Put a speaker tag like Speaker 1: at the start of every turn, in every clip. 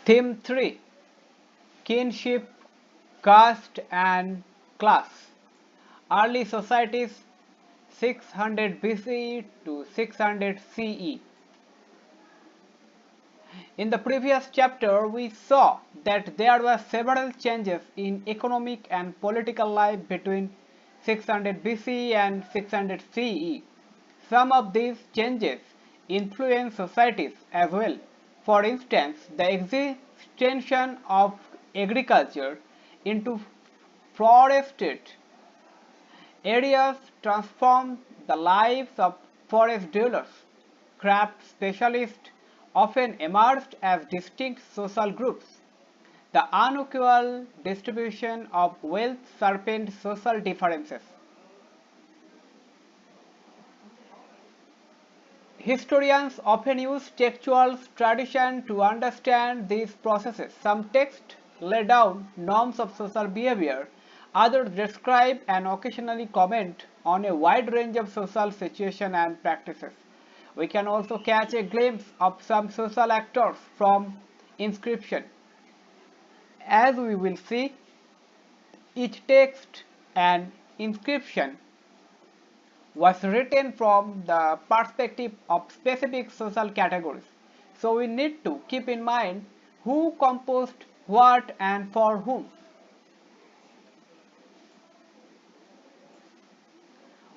Speaker 1: Theme 3: Kinship, Caste and Class. Early societies 600 BCE to 600 CE. In the previous chapter, we saw that there were several changes in economic and political life between 600 BCE and 600 CE. Some of these changes influenced societies as well. For instance, the extension of agriculture into forested areas transformed the lives of forest dwellers. Craft specialists often emerged as distinct social groups. The unequal distribution of wealth sharpened social differences. Historians often use textual tradition to understand these processes. Some texts lay down norms of social behavior, others describe and occasionally comment on a wide range of social situations and practices. We can also catch a glimpse of some social actors from inscription. As we will see, each text and inscription was written from the perspective of specific social categories. So we need to keep in mind who composed what and for whom.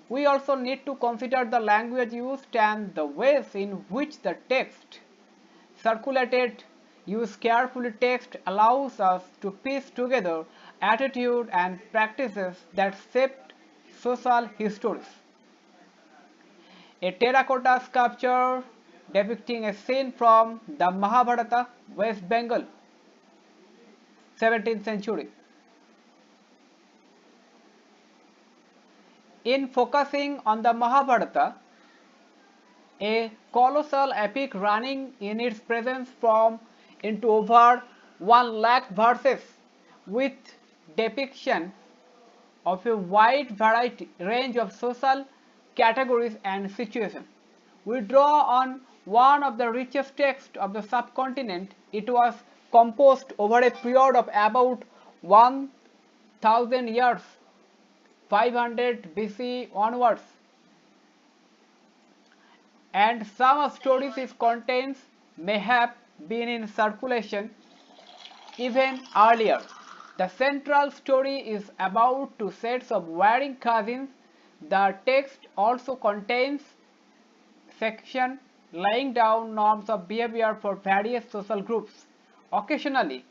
Speaker 1: We also need to consider the language used and the ways in which the text circulated. Use carefully text allows us to piece together attitude and practices that shaped social histories. A terracotta sculpture depicting a scene from the Mahabharata, West Bengal, 17th century. In focusing on the Mahabharata, a colossal epic running in its presence from into over 1 lakh verses with depiction of a wide variety range of social categories and situations. We draw on one of the richest texts of the subcontinent. It was composed over a period of about 1000 years, 500 BC onwards, and some stories it contains may have been in circulation even earlier. The central story is about two sets of warring cousins. The text also contains section laying down norms of behavior for various social groups. Occasionally,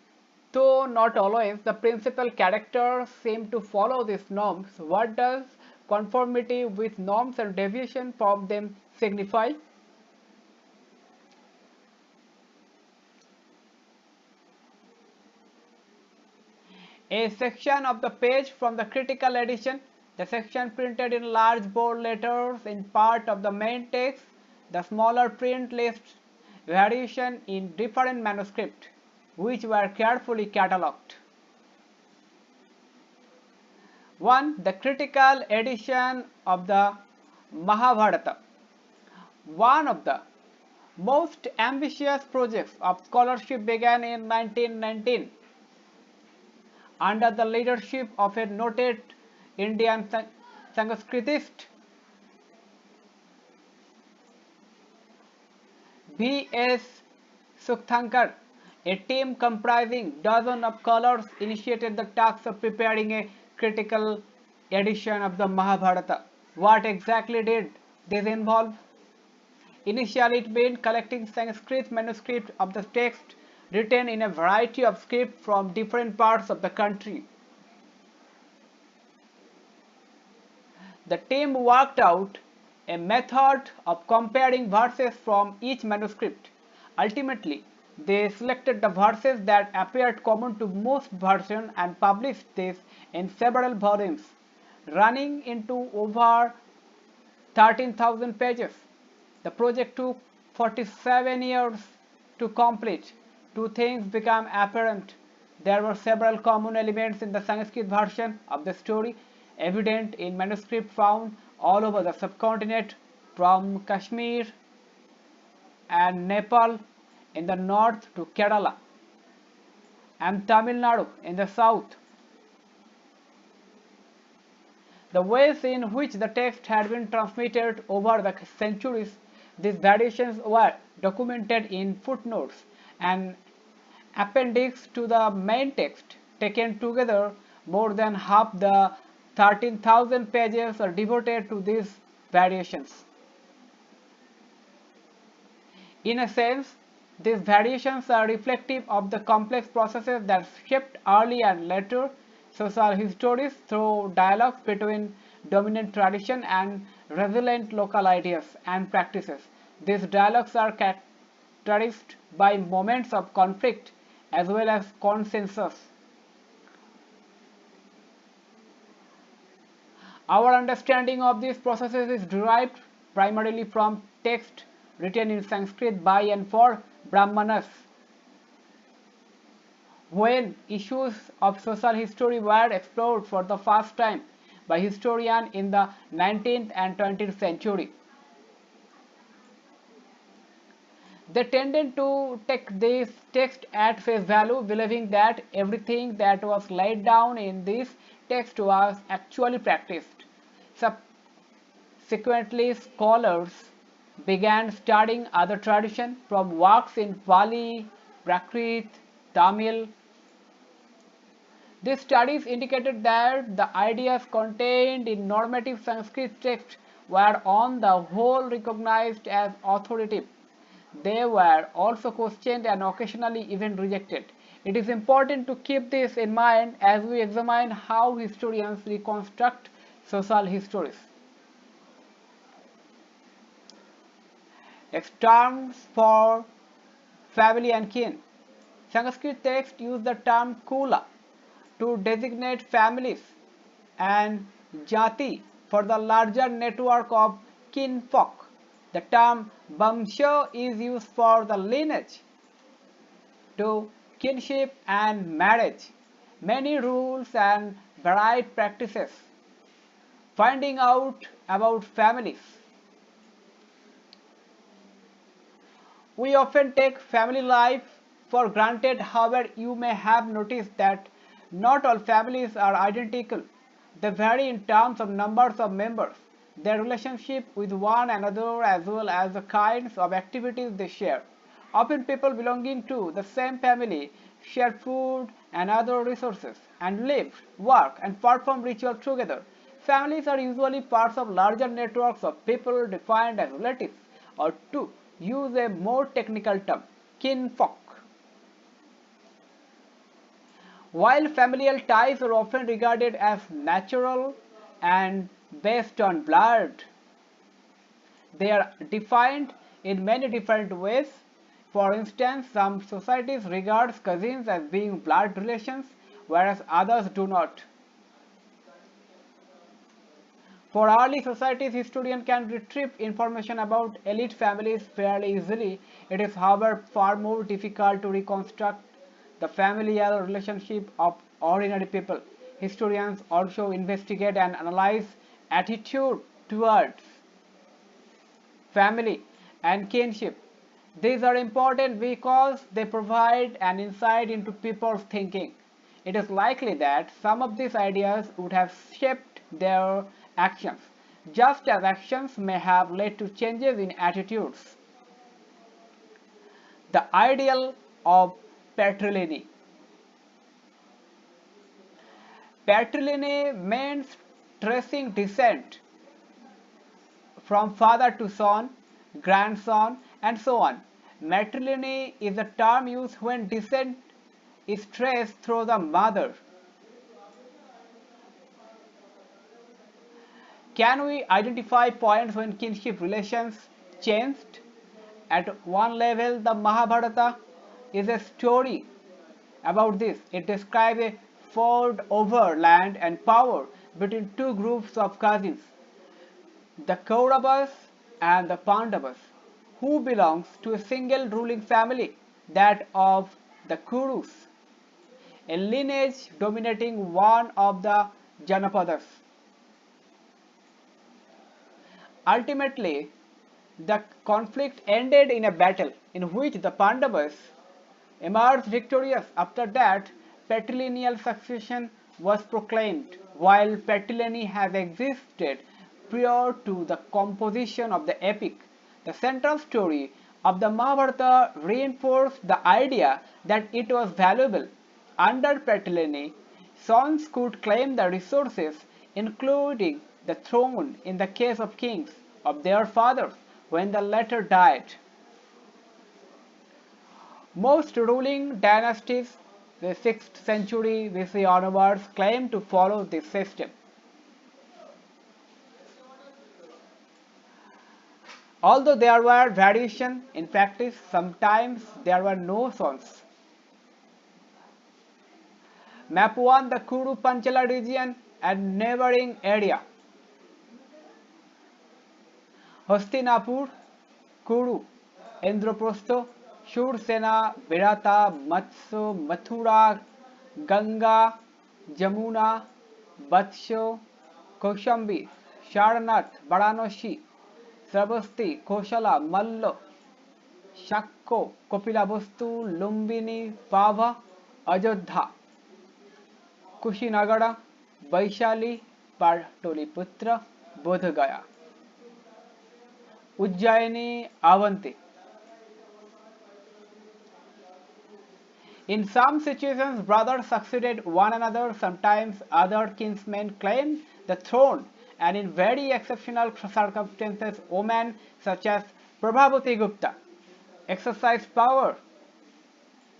Speaker 1: though not always, the principal characters seem to follow these norms. What does conformity with norms and deviation from them signify? A section of the page from the critical edition, the section printed in large bold letters in part of the main text. The smaller print lists variation in different manuscripts, which were carefully catalogued. 1. The critical edition of the Mahabharata. One of the most ambitious projects of scholarship began in 1919 under the leadership of a noted Indian Sanskritist, V.S. Sukthankar. A team comprising dozens of scholars initiated the task of preparing a critical edition of the Mahabharata. What exactly did this involve? Initially, it meant collecting Sanskrit manuscripts of the text written in a variety of scripts from different parts of the country. The team worked out a method of comparing verses from each manuscript. Ultimately, they selected the verses that appeared common to most versions and published this in several volumes, running into over 13,000 pages. The project took 47 years to complete. Two things became apparent. There were several common elements in the Sanskrit version of the story, evident in manuscripts found all over the subcontinent, from Kashmir and Nepal in the north to Kerala and Tamil Nadu in the south. The ways in which the text had been transmitted over the centuries, these variations were documented in footnotes and appendix to the main text. Taken together, more than half the 13,000 pages are devoted to these variations. In a sense, these variations are reflective of the complex processes that shaped early and later social histories through dialogues between dominant tradition and resilient local ideas and practices. These dialogues are characterized by moments of conflict as well as consensus. Our understanding of these processes is derived primarily from text written in Sanskrit by and for Brahmanas. When issues of social history were explored for the first time by historians in the 19th and 20th century, they tended to take this text at face value, believing that everything that was laid down in this text was actually practiced. Subsequently, scholars began studying other traditions from works in Pali, Prakrit, Tamil. These studies indicated that the ideas contained in normative Sanskrit texts were on the whole recognized as authoritative. They were also questioned and occasionally even rejected. It is important to keep this in mind as we examine how historians reconstruct social histories. Next, terms for family and kin. Sanskrit texts use the term kula to designate families and jati for the larger network of kinfolk. The term vamsha is used for the lineage to kinship and marriage. Many rules and varied practices. Finding out about families. We often take family life for granted. However, you may have noticed that not all families are identical. They vary in terms of numbers of members, their relationship with one another, as well as the kinds of activities they share. Often people belonging to the same family share food and other resources and live, work and perform rituals together. Families are usually parts of larger networks of people defined as relatives, or to use a more technical term, kinfolk. While familial ties are often regarded as natural and based on blood, they are defined in many different ways. For instance, some societies regard cousins as being blood relations, whereas others do not. For early societies, historians can retrieve information about elite families fairly easily. It is, however, far more difficult to reconstruct the familial relationship of ordinary people. Historians also investigate and analyze attitude towards family and kinship. These are important because they provide an insight into people's thinking. It is likely that some of these ideas would have shaped their actions, just as actions may have led to changes in attitudes. The ideal of patrilineage. Patrilineage means tracing descent from father to son, grandson, and so on. Matrilineage is a term used when descent is traced through the mother. Can we identify points when kinship relations changed? At one level, the Mahabharata is a story about this. It describes a fought over land and power between two groups of cousins, the Kauravas and the Pandavas, who belongs to a single ruling family, that of the Kurus, a lineage dominating one of the Janapadas. Ultimately, the conflict ended in a battle in which the Pandavas emerged victorious. After that, patrilineal succession was proclaimed. While patrilineal has existed prior to the composition of the epic, the central story of the Mahabharata reinforced the idea that it was valuable. Under patrilineal, sons could claim the resources, including the throne in the case of kings, of their fathers when the latter died. Most ruling dynasties, the 6th century BC onwards, claimed to follow this system. Although there were variations in practice, sometimes there were no sons. Map 1, the Kuru Panchala region and neighboring area. Hastinapur, Kuru, Indraprastha, Shursena, Virata, Matsya, Mathura, Ganga, Jamuna, Vatsya, Kaushambi, Sarnath, Varanasi, Sravasti, Koshala, Malla, Shakko, Kapilavastu, Lumbini, Pava, Ajodha, Kushinagara, Vaishali, Pataliputra, Bodhgaya, Ujjaini, Avanti. In some situations, brothers succeeded one another, sometimes other kinsmen claimed the throne, and in very exceptional circumstances, women such as Prabhavati Gupta exercised power.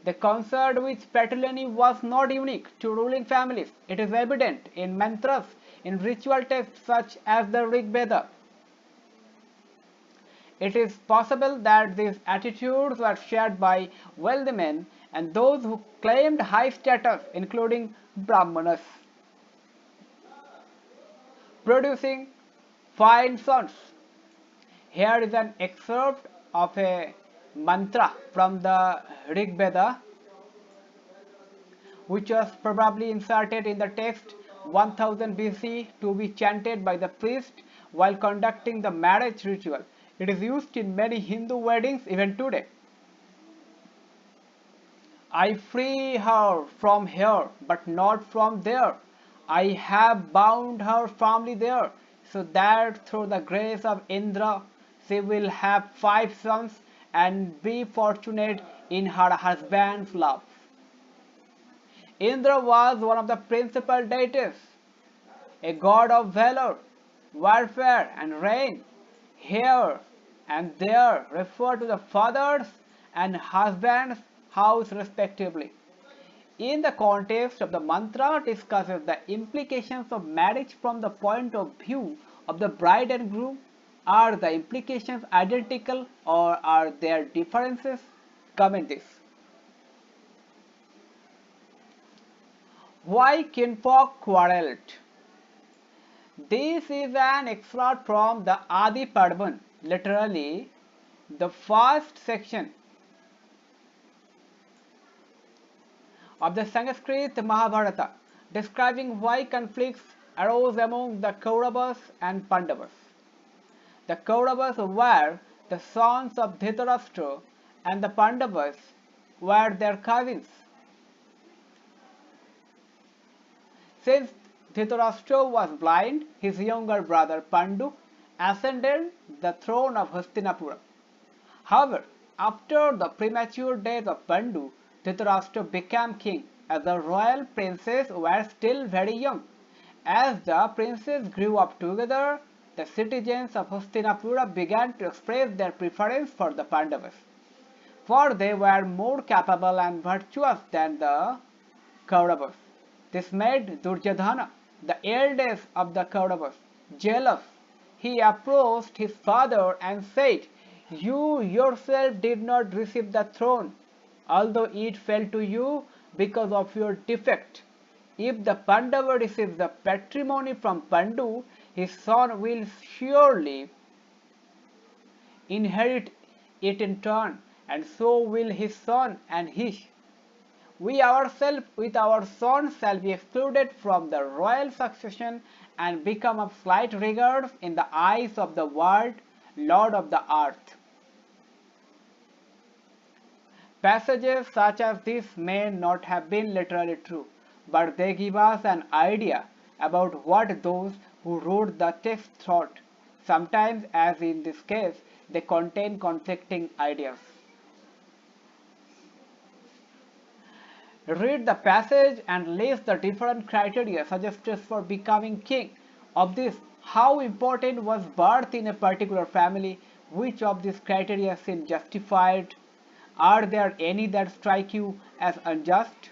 Speaker 1: The concert with patrilineal was not unique to ruling families. It is evident in mantras, in ritual texts such as the Rig Veda. It is possible that these attitudes were shared by wealthy men and those who claimed high status, including Brahmanas, producing fine sons. Here is an excerpt of a mantra from the Rig Veda, which was probably inserted in the text 1000 BC to be chanted by the priest while conducting the marriage ritual. It is used in many Hindu weddings even today. I free her from here, but not from there. I have bound her firmly there, so that through the grace of Indra, she will have 5 sons and be fortunate in her husband's love. Indra was one of the principal deities, a god of valor, warfare, and rain. Here and there refer to the father's and husband's house respectively. In the context of the mantra discusses the implications of marriage from the point of view of the bride and groom. Are the implications identical or are there differences? Comment this. Why kinfolk quarreled? This is an extract from the Adi Padman, literally the first section of the Sanskrit Mahabharata, describing why conflicts arose among the Kauravas and Pandavas. The Kauravas were the sons of Dhritarashtra and the Pandavas were their cousins. Since Dhritarashtra was blind, his younger brother Pandu ascended the throne of Hastinapura. However, after the premature death of Pandu, Dhritarashtra became king, as the royal princes were still very young. As the princes grew up together, the citizens of Hastinapura began to express their preference for the Pandavas, for they were more capable and virtuous than the Kauravas. This made Duryodhana, the eldest of the Kauravas, jealous. He approached his father and said, "You yourself did not receive the throne, although it fell to you because of your defect. If the Pandava receives the patrimony from Pandu, his son will surely inherit it in turn, and so will his son and his. We ourselves with our sons shall be excluded from the royal succession and become of slight regard in the eyes of the world, Lord of the earth." Passages such as this may not have been literally true, but they give us an idea about what those who wrote the text thought. Sometimes, as in this case, they contain conflicting ideas. Read the passage and list the different criteria suggested for becoming king. Of this, how important was birth in a particular family? Which of these criteria seem justified? Are there any that strike you as unjust?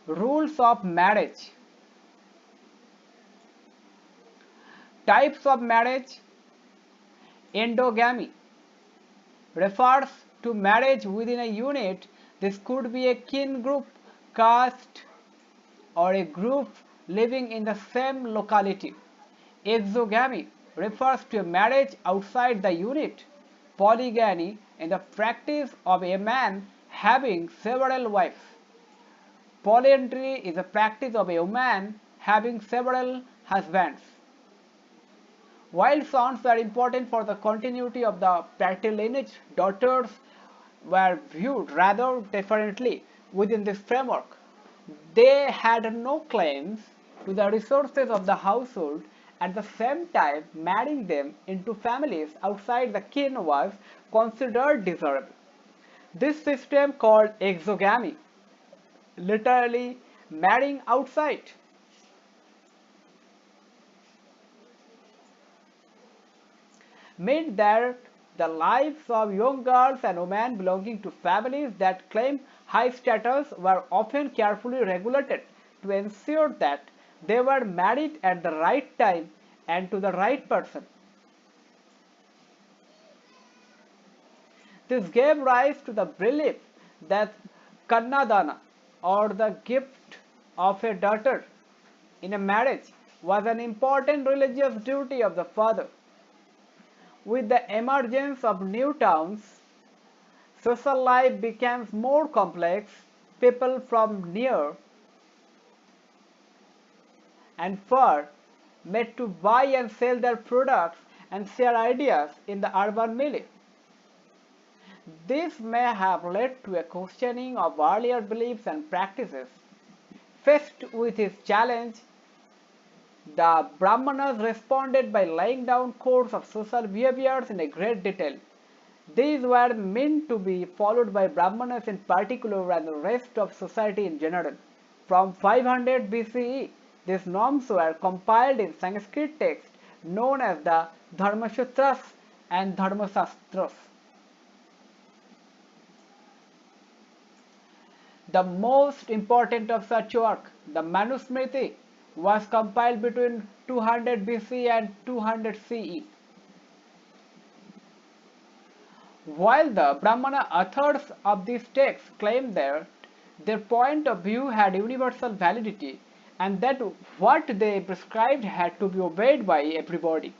Speaker 1: Rules of marriage. Types of marriage. Endogamy refers to marriage within a unit. This could be a kin group, caste, or a group living in the same locality. Exogamy refers to a marriage outside the unit. Polygamy is the practice of a man having several wives. Polyandry is the practice of a woman having several husbands. While sons were important for the continuity of the patrilineage, daughters were viewed rather differently within this framework. They had no claims to the resources of the household. At the same time, marrying them into families outside the kin was considered desirable. This system, called exogamy, literally marrying outside, meant that the lives of young girls and women belonging to families that claimed high status were often carefully regulated to ensure that they were married at the right time and to the right person. This gave rise to the belief that Kannadana, or the gift of a daughter in a marriage, was an important religious duty of the father. With the emergence of new towns, social life became more complex. People from near and far met to buy and sell their products and share ideas in the urban milieu. This may have led to a questioning of earlier beliefs and practices. Faced with this challenge, the Brahmanas responded by laying down codes of social behaviors in a great detail. These were meant to be followed by Brahmanas in particular and the rest of society in general. From 500 BCE, these norms were compiled in Sanskrit texts known as the Dharmasutras and Dharmasastras. The most important of such work, the Manusmriti, was compiled between 200 BC and 200 CE. While the Brahmana authors of these texts claimed that their point of view had universal validity and that what they prescribed had to be obeyed by everybody,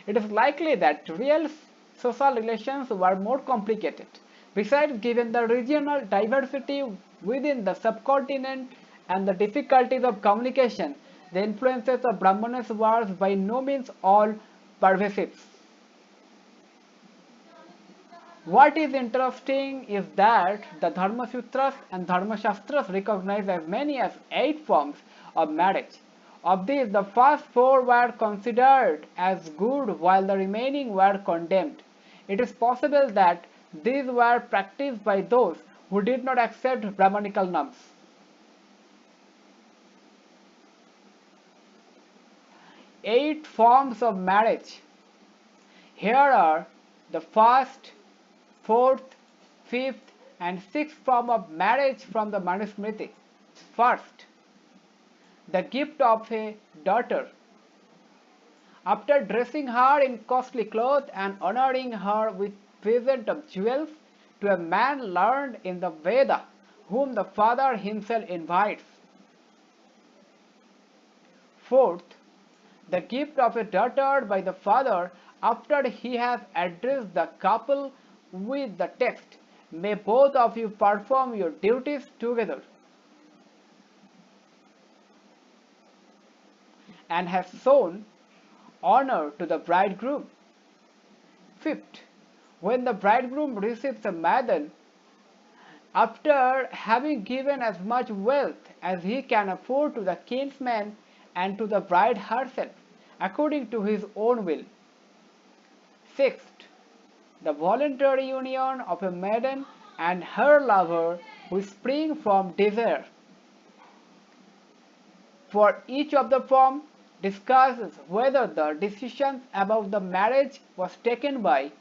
Speaker 1: it is likely that real social relations were more complicated. Besides, given the regional diversity within the subcontinent and the difficulties of communication, the influences of Brahmanas was by no means all pervasive. What is interesting is that the Dharmasutras and Dharmashastras recognize as many as 8 forms of marriage. Of these, the first 4 were considered as good while the remaining were condemned. It is possible that these were practiced by those who did not accept Brahmanical norms. Eight forms of marriage. Here are the first, fourth, fifth, and sixth form of marriage from the Manusmriti. First, the gift of a daughter. After dressing her in costly clothes and honoring her with present of jewels, to a man learned in the Veda, whom the father himself invites. Fourth, the gift of a daughter by the father after he has addressed the couple with the text, "May both of you perform your duties together," and has shown honor to the bridegroom. Fifth, When the bridegroom receives a maiden, after having given as much wealth as he can afford to the kinsman and to the bride herself, according to his own will. Sixth, the voluntary union of a maiden and her lover will spring from desire. For each of the form discusses whether the decision about the marriage was taken by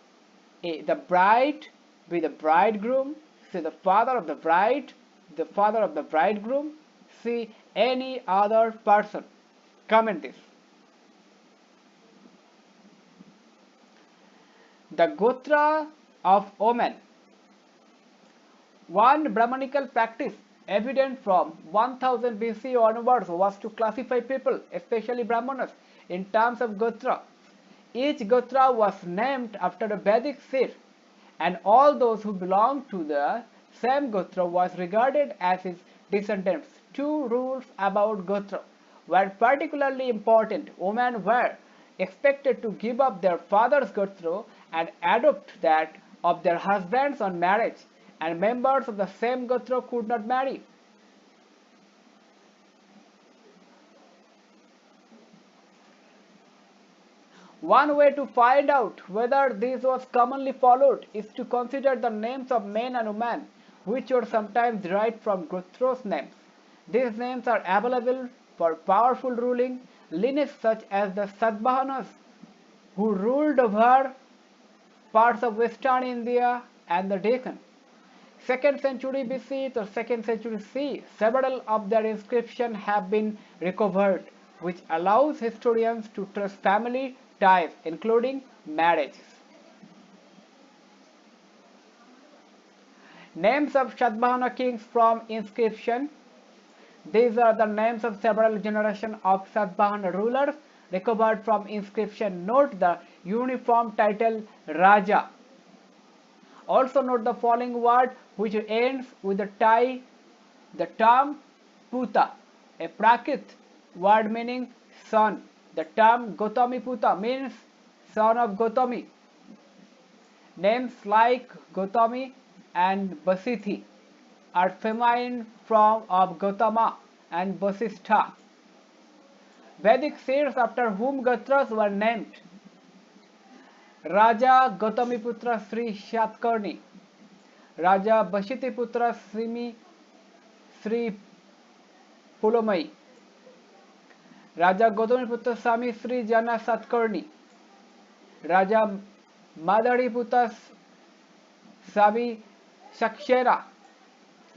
Speaker 1: A. The bride, B. The bridegroom, C. The father of the bride, the father of the bridegroom, C. Any other person. Comment this. The Gotra of Oman. One Brahmanical practice evident from 1000 BC onwards was to classify people, especially Brahmanas, in terms of Gotra. Each Gotra was named after a Vedic seer, and all those who belonged to the same Gotra was regarded as his descendants. Two rules about Gotra were particularly important. Women were expected to give up their father's Gotra and adopt that of their husbands on marriage, and members of the same Gotra could not marry. One way to find out whether this was commonly followed is to consider the names of men and women, which were sometimes derived from Gotra's names. These names are available for powerful ruling lineage such as the Satavahanas, who ruled over parts of western India and the Deccan. 2nd century BC to 2nd century CE, several of their inscriptions have been recovered, which allows historians to trace family ties, including marriages. Names of Satavahana kings from inscription. These are the names of several generations of Satavahana rulers recovered from inscription. Note the uniform title Raja. Also note the following word which ends with the term Puta, a Prakrit word meaning son. The term Gautami Puta means son of Gautami. Names like Gautami and Basithi are feminine form of Gautama and Vasistha. Vedic seers after whom Gotras were named: Raja Gautamiputra Sri Shatkarni, Raja Bashitiputra Sri Pulomai, Raja Gautamiputra Sami Sri Jana Satkarni, Raja Madariputra Sami Sakshera,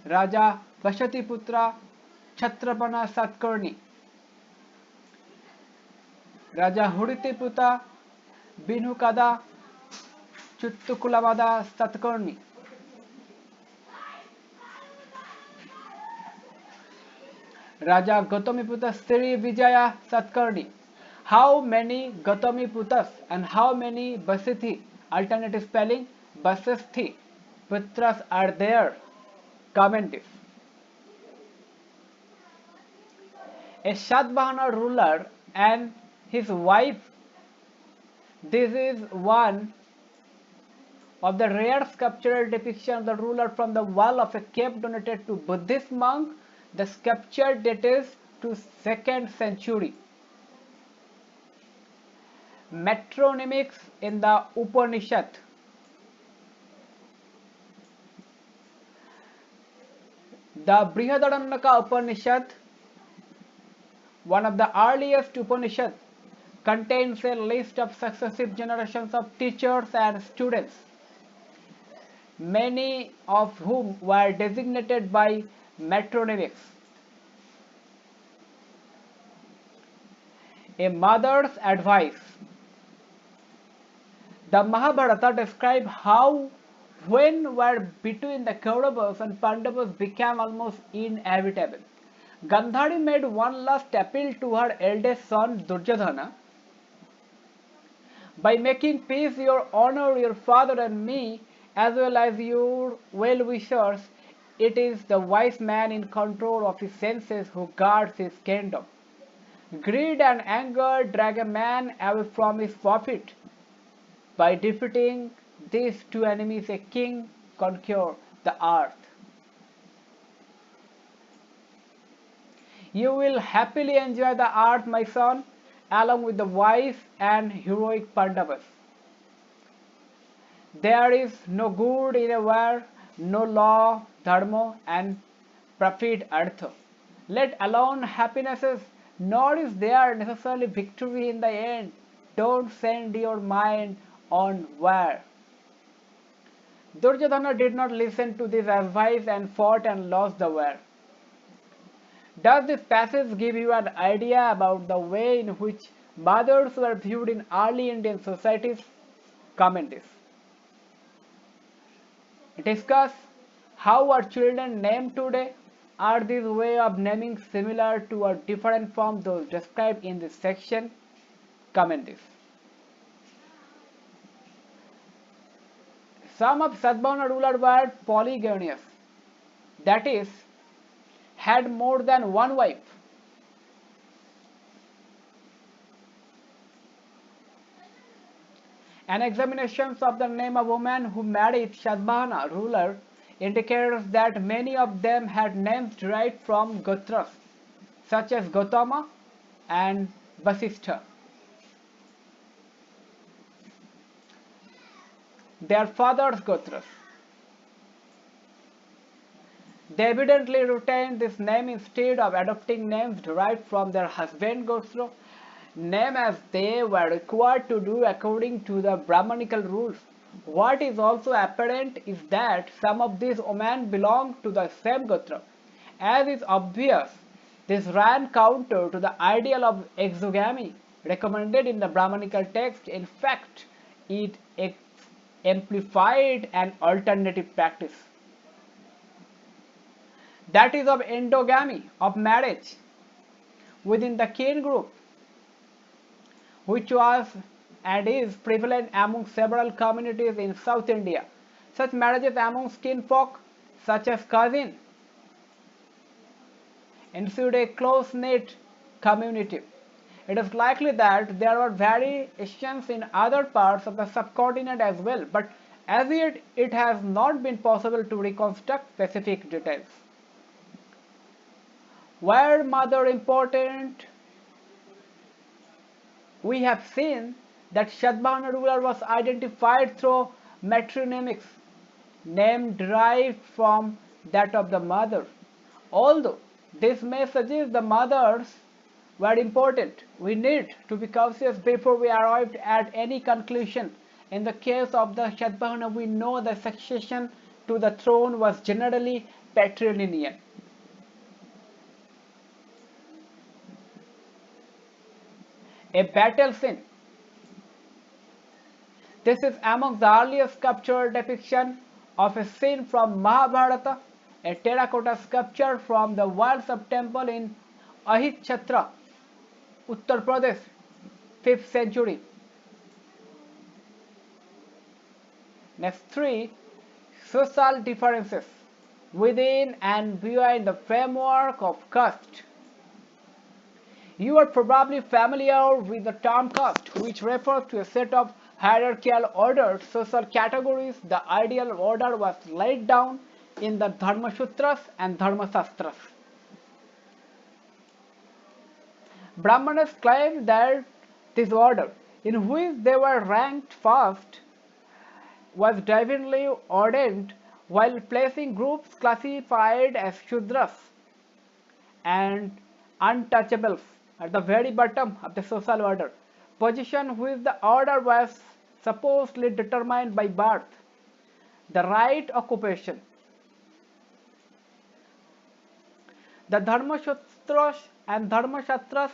Speaker 1: Raja Bashatiputra Chhatrapana Satkarni, Raja Huritiputra Binukada Chuttukulamada Satkarni, Raja Gautamiputra Sri Vijaya Satkarni. How many Gautamiputas and how many Basithi, alternative spelling Basisthi, Putras are there? Comment this. A Satavahana ruler and his wife. This is one of the rare sculptural depictions of the ruler from the wall of a cave donated to Buddhist monk. The sculpture dates to 2nd century. Metronymics in the Upanishad. The Brihadaranyaka Upanishad, one of the earliest Upanishads, contains a list of successive generations of teachers and students, many of whom were designated by metronymics. A mother's advice. The Mahabharata describes how when war between the Kauravas and Pandavas became almost inevitable. Gandhari made one last appeal to her eldest son Duryodhana. By making peace, you honor your father and me, as well as your well-wishers. It is the wise man in control of his senses who guards his kingdom. Greed and anger drag a man away from his profit. By defeating these two enemies a king conquer the earth. You will happily enjoy the earth, my son, along with the wise and heroic Pandavas. There is no good in a war, no law, dharma, and profit artha. Let alone happinesses, nor is there necessarily victory in the end. Don't send your mind on war. Duryodhana did not listen to this advice and fought and lost the war. Does this passage give you an idea about the way in which mothers were viewed in early Indian societies? Comment this. Discuss how are children named today? Are these way of naming similar to or different from those described in this section? Comment this. Some of Satavahana rulers were polygynous, that is, had more than one wife. An examination of the name of women who married Satavahana ruler indicates that many of them had names derived from Gotras, such as Gautama and Vasistha. Their fathers' Gotras. They evidently retained this name instead of adopting names derived from their husband Gotra, name as they were required to do according to the Brahmanical rules. What is also apparent is that some of these women belonged to the same Gotra. As is obvious, this ran counter to the ideal of exogamy recommended in the Brahmanical text. In fact, it amplified an alternative practice, that is of endogamy, of marriage within the kin group, which was and is prevalent among several communities in South India. Such marriages among kinfolk, such as cousin, ensued a close-knit community. It is likely that there were variations in other parts of the subcontinent as well, but as yet it has not been possible to reconstruct specific details. Were mother important? We have seen that Satavahana ruler was identified through matronymics, name derived from that of the mother. Although this may suggest the mothers were important, we need to be cautious before we arrive at any conclusion. In the case of the Satavahana, we know the succession to the throne was generally patrilineal. A battle scene. This is among the earliest sculptural depiction of a scene from Mahabharata, a terracotta sculpture from the walls of temple in Ahitchatra, Uttar Pradesh, 5th century. Next 3. Social differences within and beyond the framework of caste. You are probably familiar with the term caste, which refers to a set of hierarchical ordered social categories. The ideal order was laid down in the Dharma Sutras and Dharma Shastras. Brahmanas claimed that this order, in which they were ranked first, was divinely ordained, while placing groups classified as Shudras and untouchables at the very bottom of the social order, position which the order was supposedly determined by birth. The right occupation. The Dharma Sutras and Dharma Shastras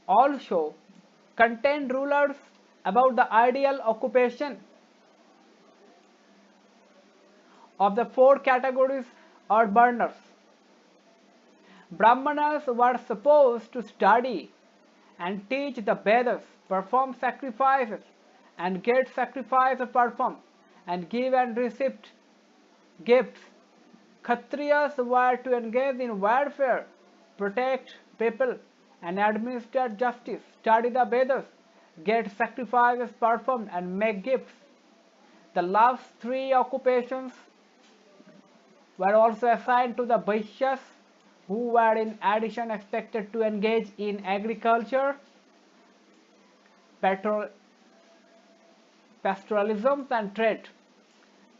Speaker 1: also contain rulers about the ideal occupation of the 4 categories or burners. Brahmanas were supposed to study and teach the Vedas, perform sacrifices and get sacrifices performed, and give and receive gifts. Kshatriyas were to engage in warfare, protect people, and administer justice, study the Vedas, get sacrifices performed, and make gifts. The last three occupations were also assigned to the Vaishyas, who were in addition expected to engage in agriculture, pastoralism, and trade.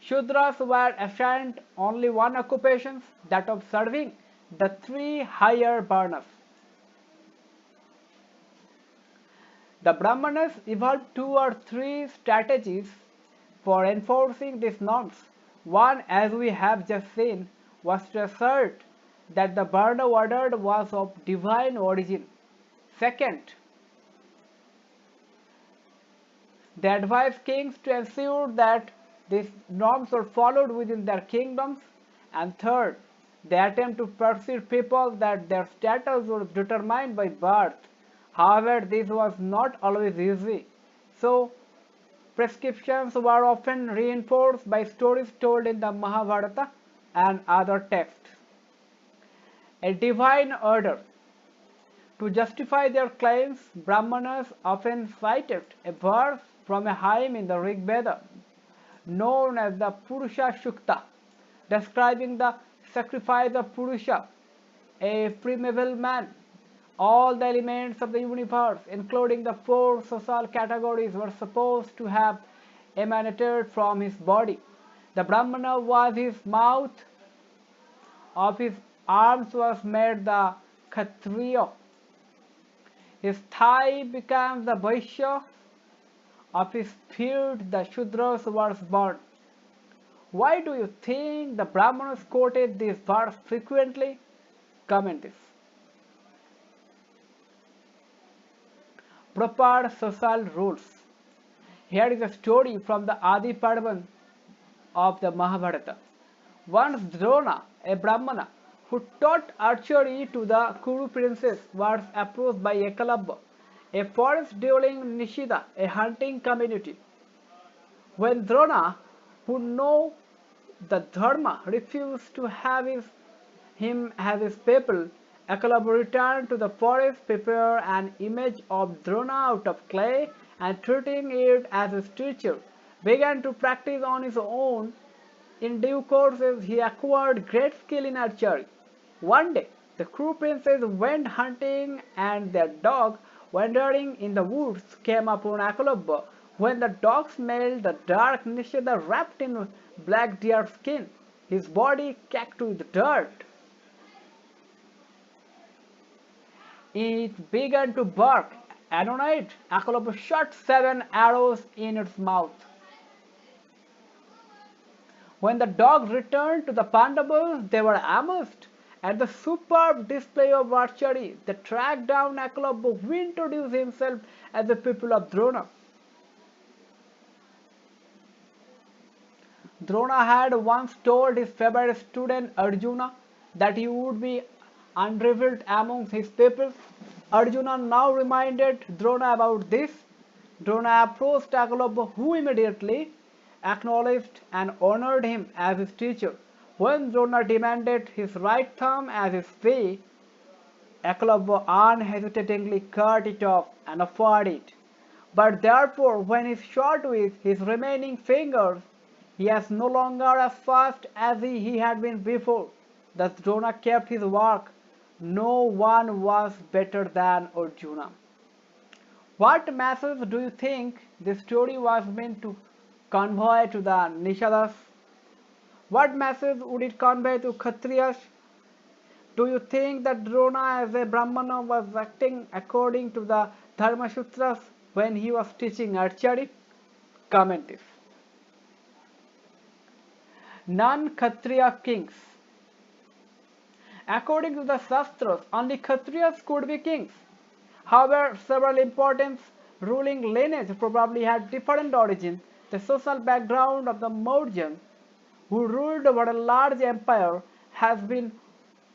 Speaker 1: Shudras were assigned only one occupation, that of serving the three higher varnas. The Brahmanas evolved two or three strategies for enforcing these norms. One, as we have just seen, was to assert that the Varna order was of divine origin. Second, they advised kings to ensure that these norms were followed within their kingdoms. And third, they attempt to persuade people that their status was determined by birth. However, this was not always easy. So, prescriptions were often reinforced by stories told in the Mahabharata and other texts. A divine order. To justify their claims, Brahmanas often cited a verse from a hymn in the Rig Veda, known as the Purusha Sukta, describing the sacrifice of Purusha, a primeval man. All the elements of the universe, including the four social categories, were supposed to have emanated from his body. The Brahmana was his mouth, of his arms was made the Kshatriya, his thigh became the Vaishya, of his feet the Shudras was born. Why do you think the Brahmanas quoted this verse frequently? Comment this. Proper social rules. Here is a story from the Adi Parvan of the Mahabharata. Once Drona, a Brahmana who taught archery to the Kuru princes, was approached by Eklavya, a forest-dwelling Nishida, a hunting community. When Drona, who knew the Dharma, refused to have him as his pupil, Eklavya returned to the forest, prepared an image of Drona out of clay, and treating it as his teacher, began to practice on his own. In due course, he acquired great skill in archery. One day, the Kuru princes went hunting, and their dog, wandering in the woods, came upon Eklavya. When the dog smelled the dark Nishida wrapped in black deer skin, his body caked with dirt, it began to bark. And on it, Eklavya shot 7 arrows in its mouth. When the dogs returned to the Pandavas, they were amazed at the superb display of archery. They tracked down Eklavya, who introduced himself as the pupil of Drona. Drona had once told his favorite student Arjuna that he would be unrivaled among his pupils. Arjuna now reminded Drona about this. Drona approached Eklavya, who immediately acknowledged and honored him as his teacher. When Drona demanded his right thumb as his fee, Eklavya unhesitatingly cut it off and offered it. But therefore, when he shot with his remaining fingers, he was no longer as fast as he had been before. Thus Drona kept his work. No one was better than Arjuna. What message do you think this story was meant to convey to the Nishadas? What message would it convey to Kshatriyas? Do you think that Drona as a Brahmana was acting according to the Dharma Sutras when he was teaching archery? Comment this. Non-Kshatriya kings. According to the Shastras, only Kshatriyas could be kings. However, several important ruling lineages probably had different origins. The social background of the Mauryans, who ruled over a large empire, has been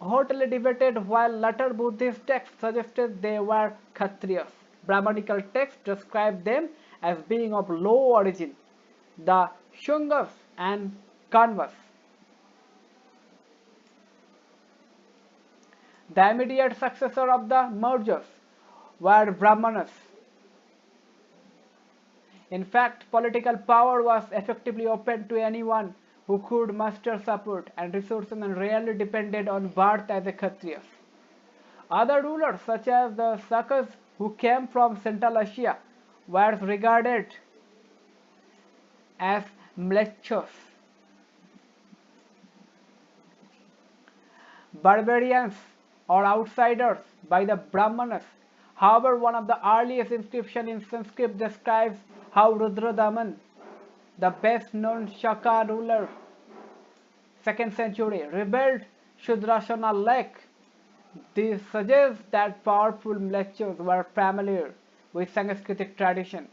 Speaker 1: hotly debated, while later Buddhist texts suggested they were Kshatriyas. Brahmanical texts describe them as being of low origin, the Shungas and Kanvas. The immediate successor of the Mauryas were Brahmanas. In fact, political power was effectively open to anyone who could muster support and resources and rarely depended on birth as a Kshatriya. Other rulers, such as the Sakas who came from Central Asia, were regarded as mlechos, barbarians, or outsiders by the Brahmanas. However, one of the earliest inscriptions in Sanskrit describes how Rudradaman, the best known Shaka ruler, 2nd century, rebelled Shudrasana Lake. This suggests that powerful mlechos were familiar with Sanskritic tradition.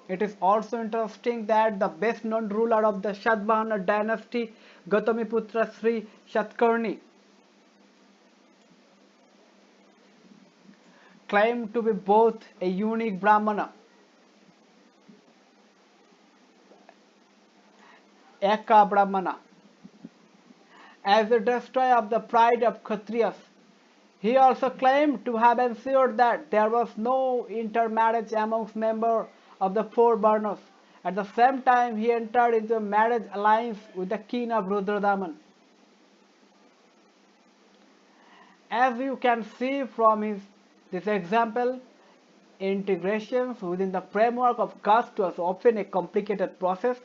Speaker 1: It is also interesting that the best known ruler of the Shatvahana dynasty, Gautamiputra Sri Shatkarni, claimed to be both a unique Brahmana, Eka Brahmana, as the destroyer of the pride of Kshatriyas. He also claimed to have ensured that there was no intermarriage amongst members of the four Varnas. At the same time, he entered into a marriage alliance with the king of Rudradaman. As you can see from this example, integrations within the framework of caste was often a complicated process.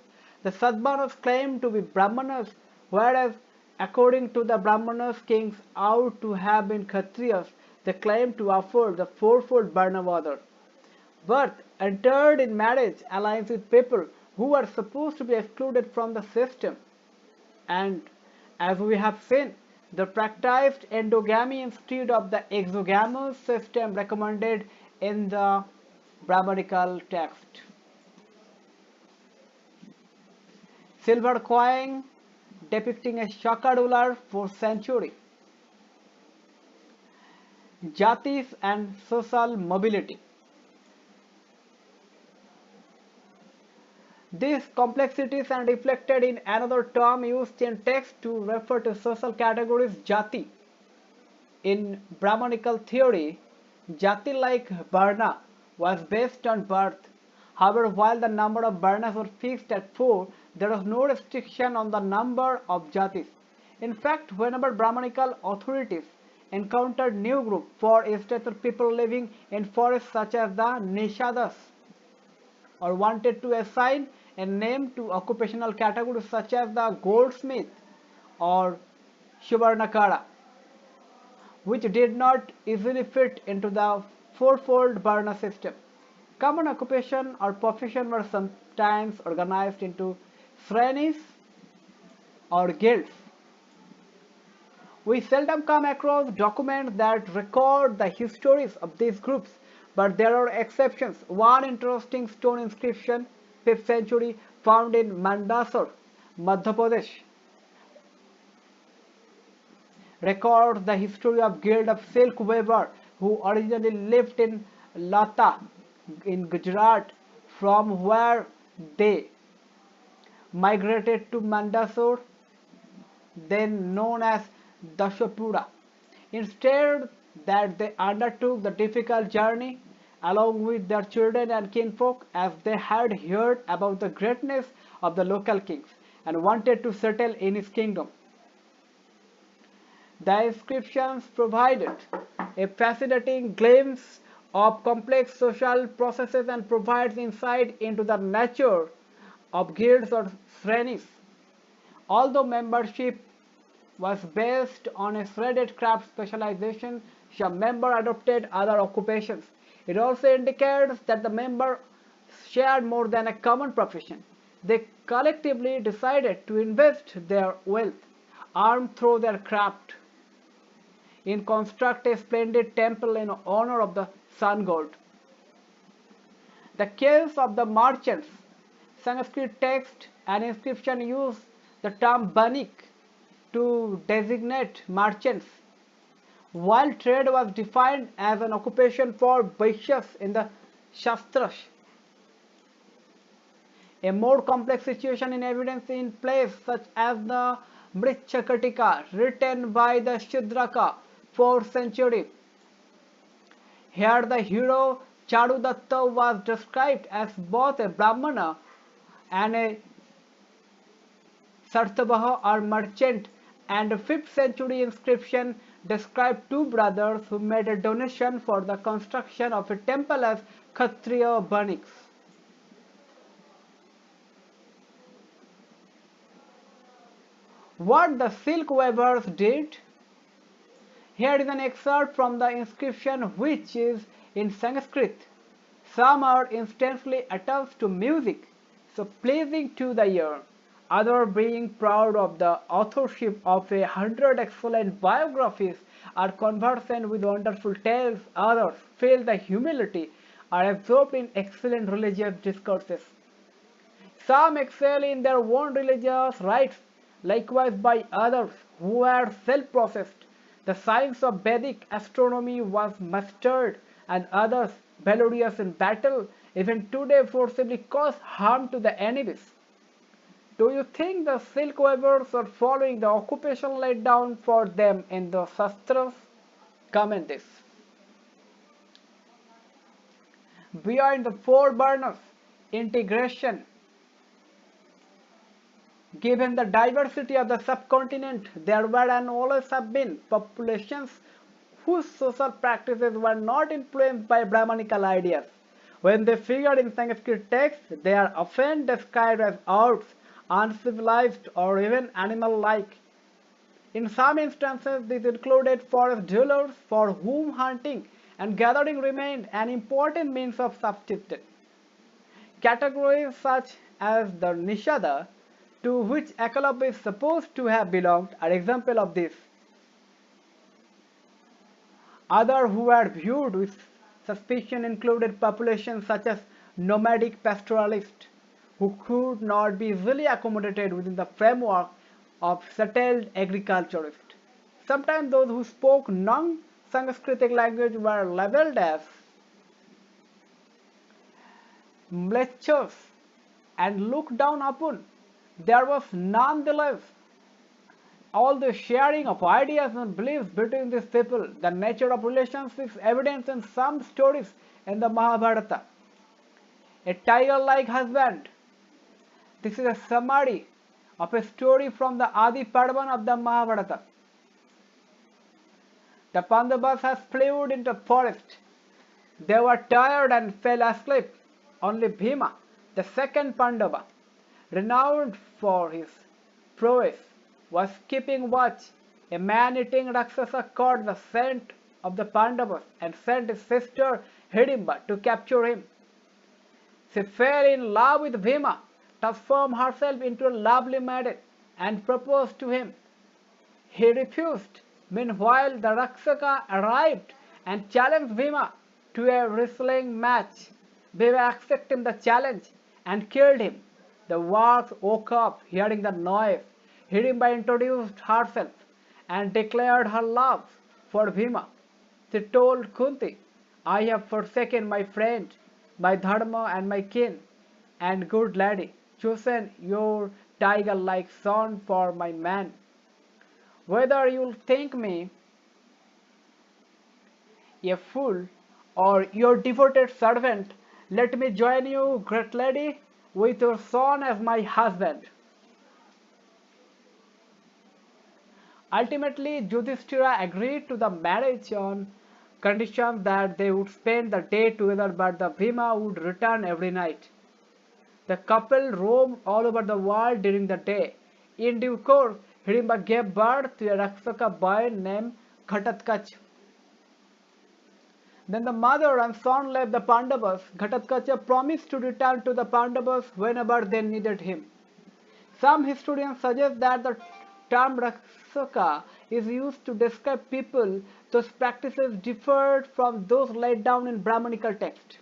Speaker 1: The Sadvanas claimed to be Brahmanas, whereas according to the Brahmanas, kings ought to have been Kshatriyas. They claimed to afford the fourfold Varna order, but entered in marriage alliance with people who were supposed to be excluded from the system. And as we have seen, they practiced endogamy instead of the exogamous system recommended in the Brahmanical text. Silver coin depicting a Shaka ruler 4th century. Jatis and social mobility. These complexities are reflected in another term used in text to refer to social categories, jati. In Brahmanical theory, jati-like varna was based on birth. However, while the number of varnas were fixed at 4, there was no restriction on the number of jatis. In fact, whenever Brahmanical authorities encountered new groups, for instance people living in forests such as the Nishadas, or wanted to assign a name to occupational categories such as the goldsmith or Subarnakara, which did not easily fit into the fourfold Varna system. Common occupation or profession were sometimes organized into srenis or guilds. We seldom come across documents that record the histories of these groups, but there are exceptions. One interesting stone inscription, 5th century, found in Mandasar, Madhya Pradesh, records the history of guild of Silkweaver, who originally lived in Lata in Gujarat, from where they migrated to Mandasur, then known as Dashapura. Instead, that they undertook the difficult journey along with their children and kinfolk, as they had heard about the greatness of the local kings and wanted to settle in his kingdom. The inscriptions provided a fascinating glimpse of complex social processes and provides insight into the nature of guilds or srenis. Although membership was based on a threaded craft specialization, some members adopted other occupations. It also indicates that the members shared more than a common profession. They collectively decided to invest their wealth, earned through their craft, in construct a splendid temple in honor of the sun god. The case of the merchants, Sanskrit text and inscription use the term banik to designate merchants, while trade was defined as an occupation for Vaishyas in the Shastras. A more complex situation in evidence in place, such as the Mrichakatika written by the Shudraka 4th century. Here the hero Charudatta was described as both a Brahmana and a Sartavaha or merchant, and a 5th century inscription described two brothers who made a donation for the construction of a temple as Kshatriya Baniks. What the Silkweavers did? Here is an excerpt from the inscription, which is in Sanskrit. Some are instantly attached to music, so pleasing to the ear. Others, being proud of the authorship of 100 excellent biographies, are conversant with wonderful tales. Others feel the humility, are absorbed in excellent religious discourses. Some excel in their own religious rites, likewise by others who were self-processed. The science of Vedic astronomy was mastered, and others, valorous in battle, even today forcibly cause harm to the enemies. Do you think the Silkweavers are following the occupation laid down for them in the Shastras? Comment this. Beyond the four burners, integration. Given the diversity of the subcontinent, there were and always have been populations whose social practices were not influenced by Brahmanical ideas. When they figure in Sanskrit texts, they are often described as outs, uncivilized, or even animal-like. In some instances, this included forest dwellers for whom hunting and gathering remained an important means of subsistence. Categories such as the Nishada, to which Eclopy is supposed to have belonged, are examples of this. Others who were viewed with suspicion included populations such as nomadic pastoralists, who could not be easily accommodated within the framework of settled agriculturists. Sometimes those who spoke non-Sanskritic language were labeled as mlechas and looked down upon. There was nonetheless all the sharing of ideas and beliefs between these people. The nature of relations is evident in some stories in the Mahabharata. A tiger-like husband. This is a summary of a story from the Adi Parvan of the Mahabharata. The Pandavas had fled into the forest. They were tired and fell asleep. Only Bhima, the second Pandava, renowned for his prowess, was keeping watch. A man-eating Rakshasa caught the scent of the Pandavas and sent his sister Hidimba to capture him. She fell in love with Bhima, transformed herself into a lovely maiden, and proposed to him. He refused. Meanwhile, the Rakshasa arrived and challenged Bhima to a wrestling match. Bhima accepted the challenge and killed him. The warriors woke up hearing the noise. Hidimba introduced herself and declared her love for Bhima. She told Kunti, "I have forsaken my friend, my dharma and my kin, and good lady, chosen your tiger-like son for my man. Whether you'll think me a fool or your devoted servant, let me join you, great lady, with your son as my husband." Ultimately, Yudhishthira agreed to the marriage on condition that they would spend the day together, but the Bhima would return every night. The couple roamed all over the world during the day. In due course, Hidimba gave birth to a Rakshasa boy named Ghatatkacha. Then the mother and son left the Pandavas. Ghatatkacha promised to return to the Pandavas whenever they needed him. Some historians suggest that the term Rakshasa is used to describe people whose practices differed from those laid down in Brahmanical text.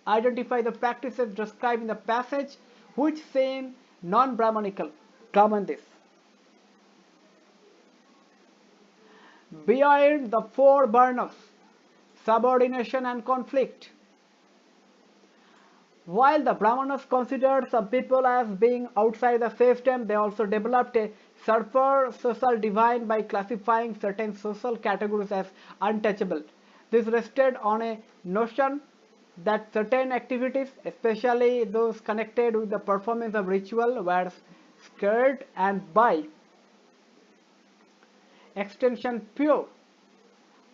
Speaker 1: Identify the practices described in the passage which seem non-Brahmanical. Comment this. Beyond the four burners, subordination and conflict. While the Brahmanas considered some people as being outside the system, they also developed a super social divine by classifying certain social categories as untouchable. This rested on a notion that certain activities, especially those connected with the performance of ritual, were scared and by extension pure.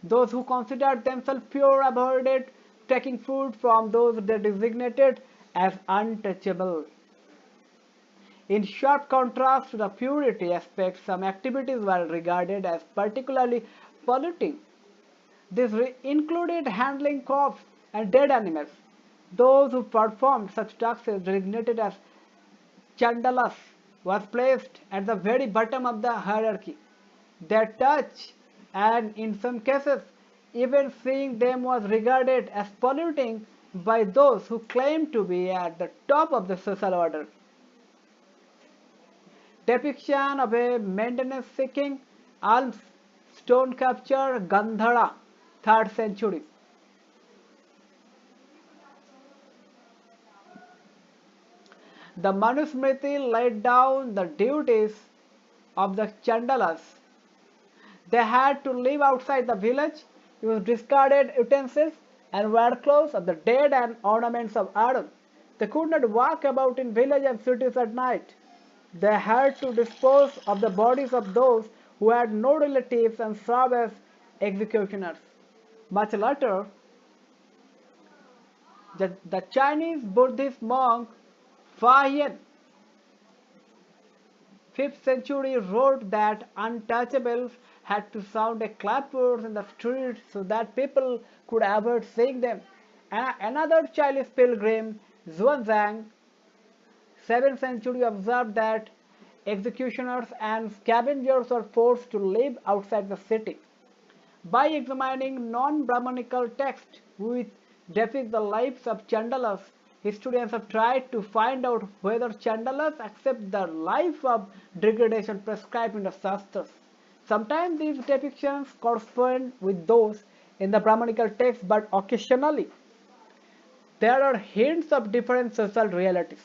Speaker 1: Those who considered themselves pure avoided taking food from those they designated as untouchable. In sharp contrast to the purity aspect, some activities were regarded as particularly polluting. This included handling corpses and dead animals. Those who performed such tasks designated as Chandalas was placed at the very bottom of the hierarchy. Their touch and in some cases even seeing them was regarded as polluting by those who claimed to be at the top of the social order. Depiction of a maintenance-seeking alms stone capture Gandhara, 3rd century. The Manusmriti laid down the duties of the Chandalas. They had to live outside the village, use discarded utensils, and wear clothes of the dead and ornaments of iron. They could not walk about in villages and cities at night. They had to dispose of the bodies of those who had no relatives and serve as executioners. Much later, the Chinese Buddhist monk Fa Hien, 5th century, wrote that untouchables had to sound a clappers in the streets so that people could avoid seeing them. Another Chinese pilgrim, Xuanzang, 7th century, observed that executioners and scavengers were forced to live outside the city. By examining non-Brahmanical texts which depict the lives of Chandalas, historians have tried to find out whether Chandalas accept the life of degradation prescribed in the Shastras. Sometimes these depictions correspond with those in the Brahmanical text, but occasionally there are hints of different social realities.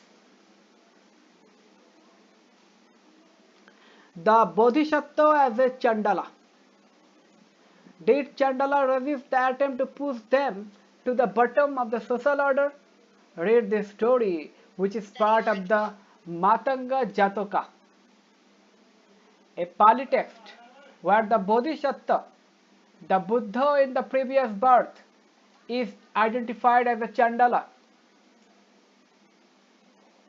Speaker 1: The Bodhisattva as a Chandala. Did Chandala resist the attempt to push them to the bottom of the social order? Read this story, which is part of the Matanga Jataka, a Pali text where the Bodhisattva, the Buddha in the previous birth, is identified as a Chandala.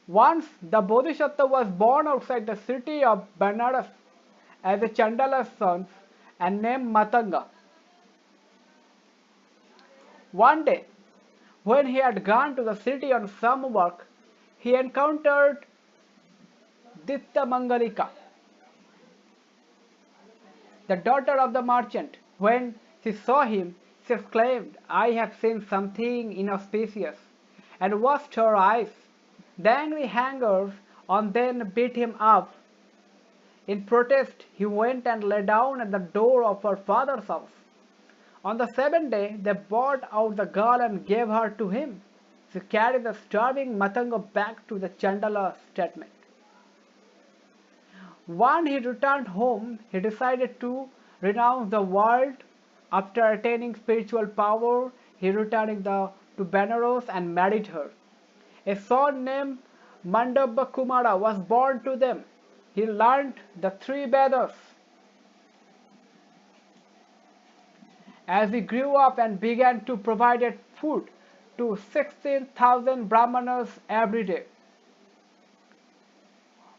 Speaker 1: Once the Bodhisattva was born outside the city of Banaras as a Chandala's son and named Matanga. One day, when he had gone to the city on some work, he encountered Ditta Mangalika, the daughter of the merchant. When she saw him, she exclaimed, "I have seen something inauspicious," and washed her eyes. The angry hangers on then beat him up. In protest, he went and lay down at the door of her father's house. On the 7th day, they brought out the girl and gave her to him. She carried the starving Matanga back to the Chandala statement. When he returned home, he decided to renounce the world. After attaining spiritual power, he returned to Benares and married her. A son named Mandava Kumara was born to them. He learned the 3 Vedas. As he grew up and began to provide food to 16,000 Brahmanas every day.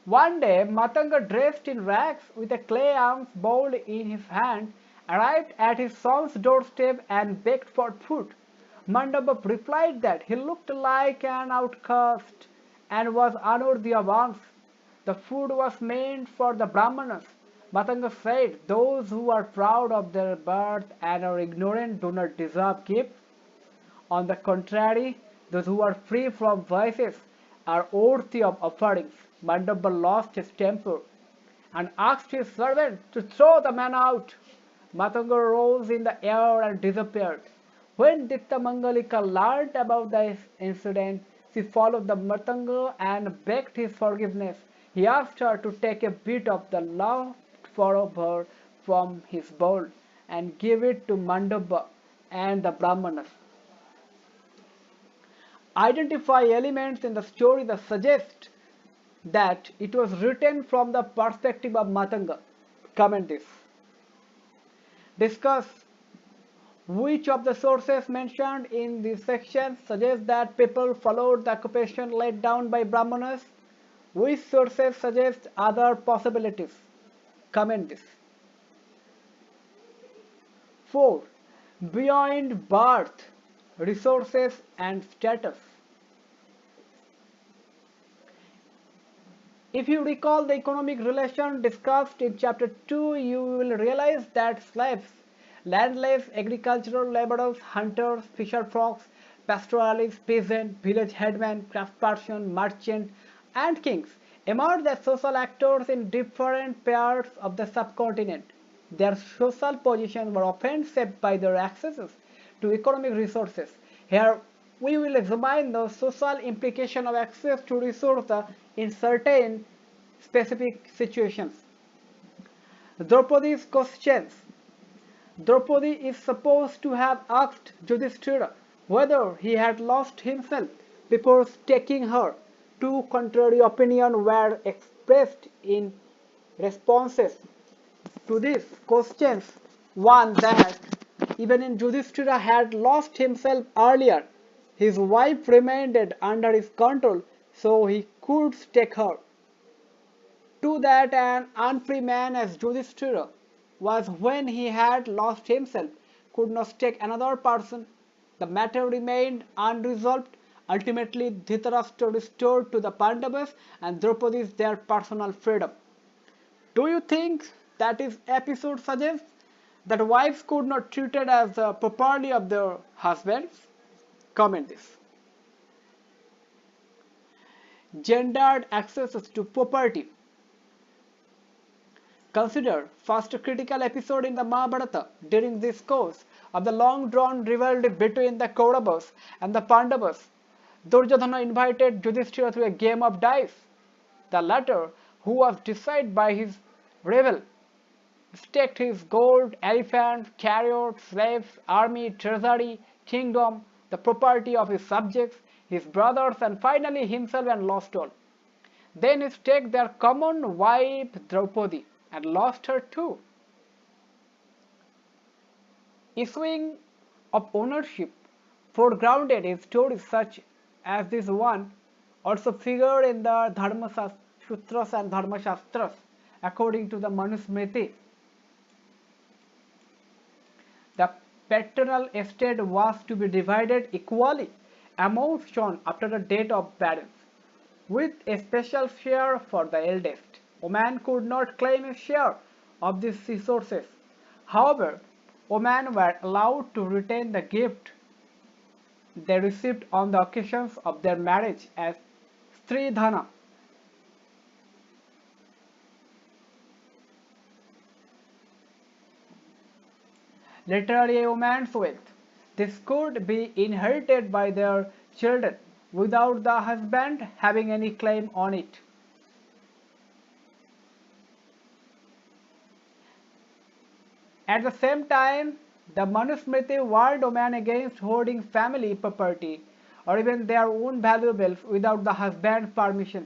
Speaker 1: One day, Matanga, dressed in rags with a clay alms bowl in his hand, arrived at his son's doorstep and begged for food. Mandava replied that he looked like an outcast and was unworthy of alms. The food was meant for the Brahmanas. Matanga said, "Those who are proud of their birth and are ignorant do not deserve gifts. On the contrary, those who are free from vices are worthy of offerings." Mandava lost his temper and asked his servant to throw the man out. Matanga rose in the air and disappeared. When Ditta Mangalika learned about this incident, she followed the Matanga and begged his forgiveness. He asked her to take a bit of the left for her from his bowl and give it to Mandava and the Brahmanas. Identify elements in the story that suggest that it was written from the perspective of Matanga. Comment this. Discuss which of the sources mentioned in this section suggest that people followed the occupation laid down by Brahmanas. Which sources suggest other possibilities? Comment this. 4. Beyond birth, resources and status. If you recall the economic relation discussed in chapter 2, you will realize that slaves, landless, agricultural laborers, hunters, fisher folks, pastoralists, peasants, village headmen, craftsperson, merchant, and kings emerged as social actors in different parts of the subcontinent. Their social positions were often shaped by their accesses to economic resources. Here, we will examine the social implication of access to resources in certain specific situations. Draupadi's questions. Draupadi is supposed to have asked Yudhishthira whether he had lost himself before taking her. Two contrary opinions were expressed in responses to these questions. One, that even if Yudhishthira had lost himself earlier, his wife remained under his control, so he could take her. Two, that an unfree man as Yudhishthira was when he had lost himself, could not take another person. The matter remained unresolved. Ultimately, Dhritarashtra restored to the Pandavas and Draupadi their personal freedom. Do you think that this episode suggests that wives could not be treated as the property of their husbands? Comment this. Gendered access to property. Consider first critical episode in the Mahabharata. During this course of the long-drawn rivalry between the Kauravas and the Pandavas, Duryodhana invited Yudhishthira to a game of dice. The latter, who was decided by his rival, staked his gold, elephants, chariots, slaves, army, treasury, kingdom, the property of his subjects, his brothers, and finally himself, and lost all. Then he staked their common wife Draupadi and lost her too. Issuing of ownership foregrounded in stories such as this one also figure in the Dharma Sutras and Dharma Shastras according to the Manusmriti. The paternal estate was to be divided equally among sons after the death of parents, with a special share for the eldest. Women could not claim a share of these resources. However, women were allowed to retain the gift they received on the occasions of their marriage as Stridhana. Literally a woman's wealth. This could be inherited by their children without the husband having any claim on it. At the same time, the Manusmriti warned women against hoarding family property or even their own valuables without the husband's permission.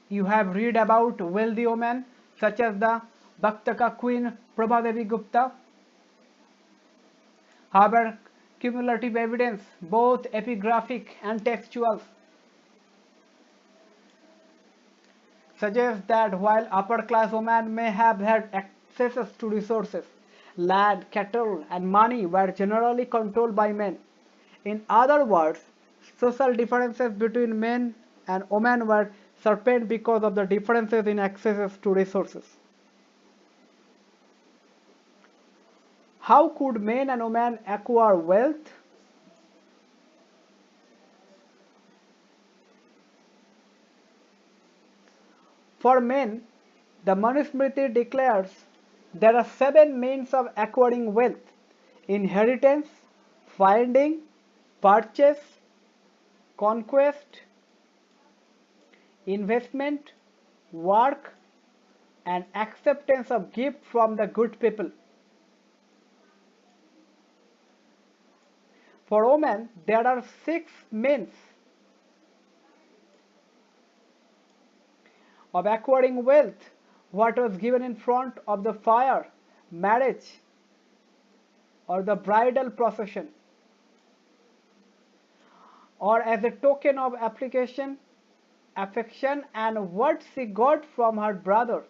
Speaker 1: You have read about wealthy women such as the Bhaktaka queen Prabhadevi Gupta. However, cumulative evidence, both epigraphic and textual, suggests that while upper-class women may have had access to resources, land, cattle, and money were generally controlled by men. In other words, social differences between men and women were serpent because of the differences in access to resources. How could men and women acquire wealth? For men, the Manusmriti declares there are 7 means of acquiring wealth: inheritance, finding, purchase, conquest, investment, work, and acceptance of gift from the good people. For women, there are 6 means of acquiring wealth: what was given in front of the fire, marriage, or the bridal procession, or as a token of affection, and what she got from her brother,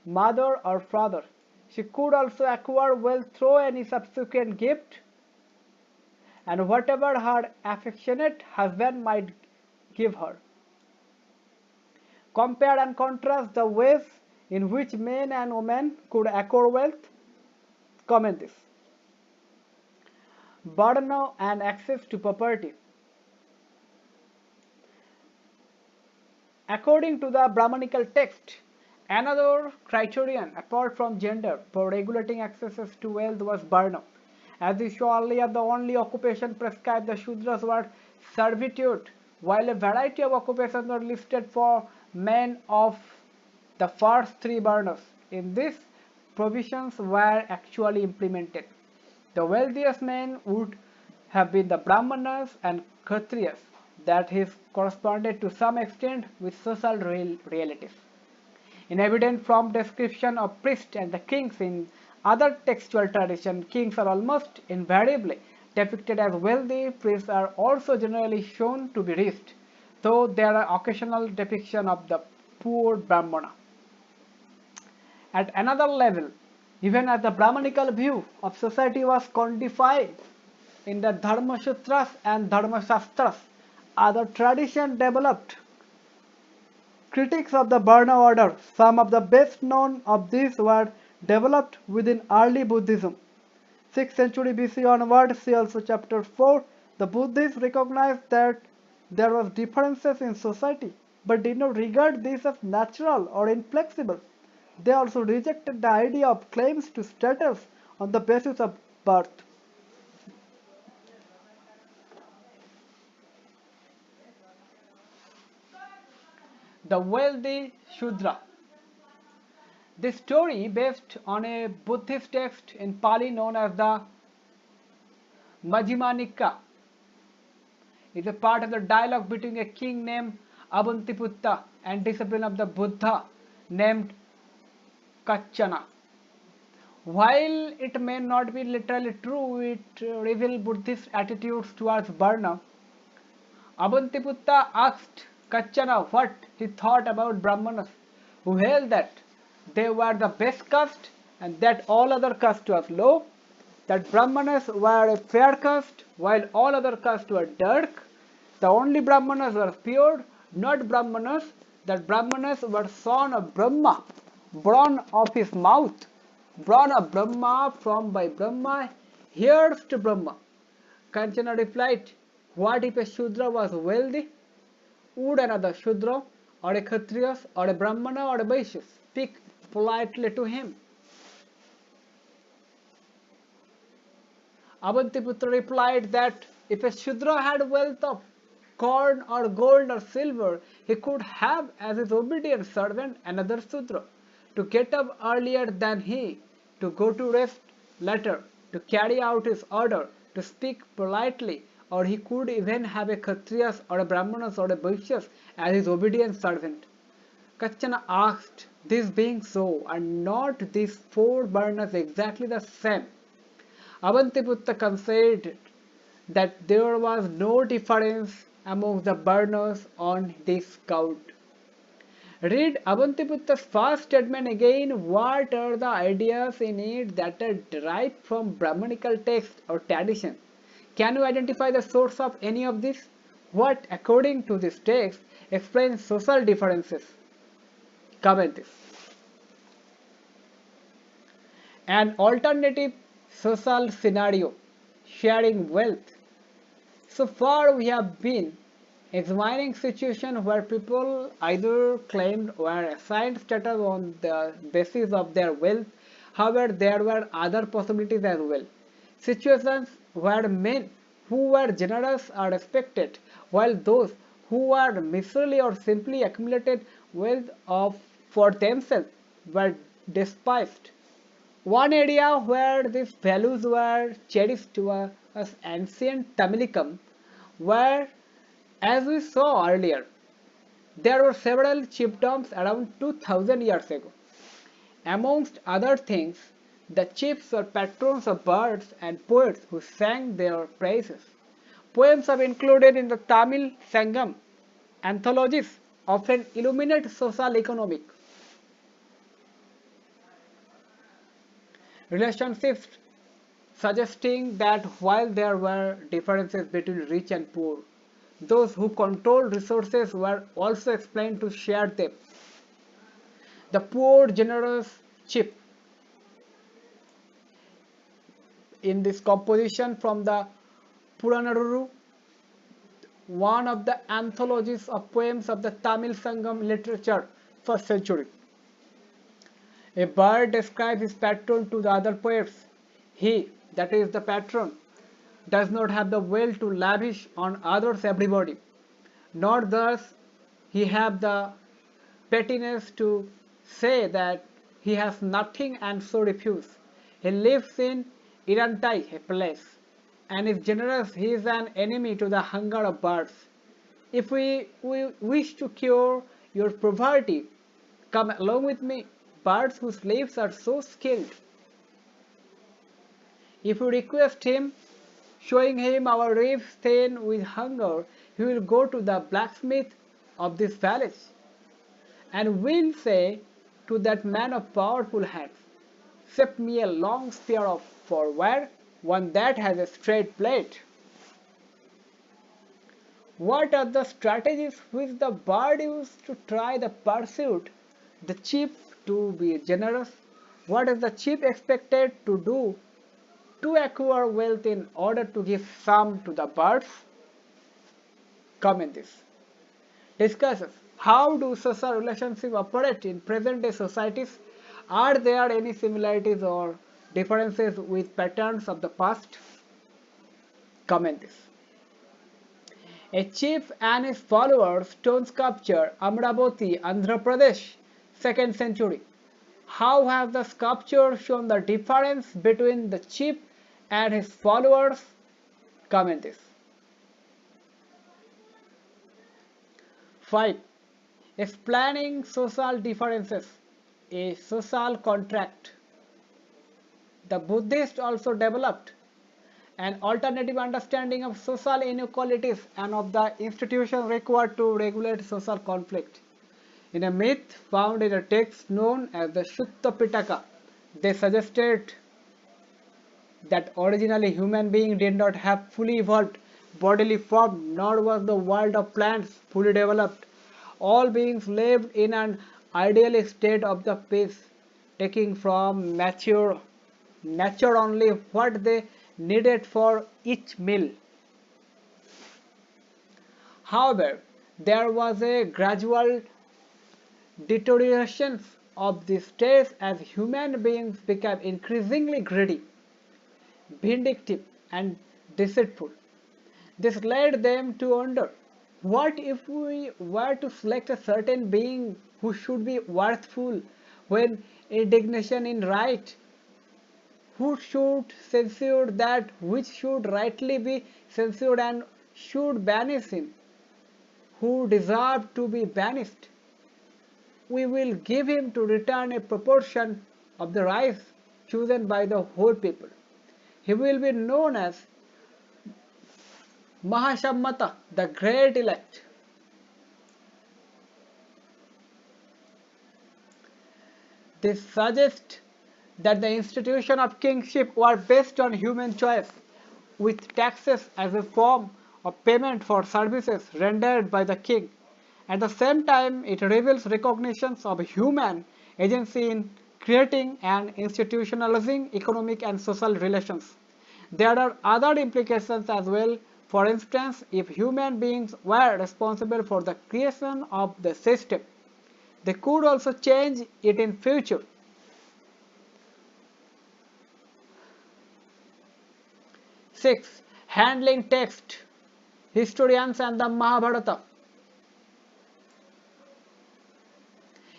Speaker 1: mother, or father. She could also acquire wealth through any subsequent gift and whatever her affectionate husband might give her. Compare and contrast the ways in which men and women could acquire wealth. Comment this. Burden and access to property. According to the Brahmanical text, another criterion apart from gender for regulating access to wealth was Varna. As we saw earlier, the only occupation prescribed the Shudras were servitude, while a variety of occupations were listed for men of the first 3 Varnas. In this, provisions were actually implemented. The wealthiest men would have been the Brahmanas and Kshatriyas, that is corresponded to some extent with social realities. In evidence from description of priests and the kings in other textual traditions, kings are almost invariably depicted as wealthy. Priests are also generally shown to be rich, though there are occasional depictions of the poor Brahmana. At another level, even as the Brahmanical view of society was codified in the Dharma Sutras and Dharma Shastras, other traditions developed critics of the Varna order. Some of the best known of these were developed within early Buddhism. 6th century BC onward, see also chapter 4. The Buddhists recognized that there was differences in society, but did not regard this as natural or inflexible. They also rejected the idea of claims to status on the basis of birth. The wealthy Shudra. This story, based on a Buddhist text in Pali known as the Majjhima Nikka, is a part of the dialogue between a king named Avantiputta and disciple of the Buddha named Kachana. While it may not be literally true, it reveals Buddhist attitudes towards Varna. Avantiputta asked Kachana what he thought about Brahmanas, who held that they were the best caste and that all other castes were low, that Brahmanas were a fair caste while all other castes were dark, the only Brahmanas were pure, not Brahmanas, that Brahmanas were son of Brahma, born of his mouth, born of Brahma, from by Brahma, heirs to Brahma. Kanchana replied, what if a Shudra was wealthy? Would another Shudra or a Kshatriya or a Brahmana or a Vaishya speak politely to him? Avantiputta replied that if a Shudra had wealth of corn or gold or silver, he could have as his obedient servant another Shudra, to get up earlier than he, to go to rest later, to carry out his order, to speak politely, or he could even have a Kshatriya or a Brahmana or a Vaishya as his obedient servant. Kachana asked, this being so, are not these 4 Varnas exactly the same? Avantiputta conceded that there was no difference among the Varnas on this count. Read Avantiputta's first statement again. What are the ideas in it that are derived from Brahmanical text or tradition? Can you identify the source of any of this? What, according to this text, explains social differences? Comment this. An alternative social scenario, sharing wealth. So far we have been examining situations where people either claimed or assigned status on the basis of their wealth. However, there were other possibilities as well. Situations where men who were generous are respected, while those who were miserly or simply accumulated wealth for themselves were despised. One area where these values were cherished as ancient Tamilicum, where, as we saw earlier, there were several chiefdoms around 2000 years ago. Amongst other things, the chiefs were patrons of birds and poets who sang their praises. Poems are included in the Tamil Sangam anthologies, often illuminate social economic relationships, suggesting that while there were differences between rich and poor, those who controlled resources were also explained to share them. The poor generous chief in this composition from the Puranaruru, one of the anthologies of poems of the Tamil Sangam literature, 1st century. A bird describes his patron to the other poets. He, that is the patron, does not have the will to lavish on others everybody, nor does he have the pettiness to say that he has nothing and so refuse. He lives in Irantai, a place, and if generous, he is an enemy to the hunger of birds. If we wish to cure your poverty, come along with me. Birds whose lives are so skilled. If we request him, showing him our ribs thin with hunger, he will go to the blacksmith of this village, and will say to that man of powerful hands, "Set me a long spear of for wear, one that has a straight blade." What are the strategies which the bird used to try the pursuit? The chief to be generous. What is the chief expected to do to acquire wealth in order to give some to the birds? Come in this. Discusses how do social relationships operate in present day societies? Are there any similarities or differences with patterns of the past? Comment this. A chief and his followers stone sculpture Amravati, Andhra Pradesh, 2nd century. How has the sculpture shown the difference between the chief and his followers? Comment this. 5. Explaining social differences, a social contract. The Buddhists also developed an alternative understanding of social inequalities and of the institutions required to regulate social conflict. In a myth found in a text known as the Sutta Pitaka, they suggested that originally human beings did not have fully evolved bodily form, nor was the world of plants fully developed. All beings lived in an ideal state of the peace, taking from nature only what they needed for each meal. However, there was a gradual deterioration of these states as human beings became increasingly greedy, vindictive, and deceitful. This led them to wonder, what if we were to select a certain being who should be worthful when indignation is right? Who should censure that which should rightly be censured and should banish him? Who deserved to be banished? We will give him to return a proportion of the rice chosen by the whole people. He will be known as Mahasammata, the great elect. This suggests that the institution of kingship were based on human choice, with taxes as a form of payment for services rendered by the king. At the same time, it reveals recognition of human agency in creating and institutionalizing economic and social relations. There are other implications as well. For instance, if human beings were responsible for the creation of the system, they could also change it in future. 6. Handling text, historians and the Mahabharata.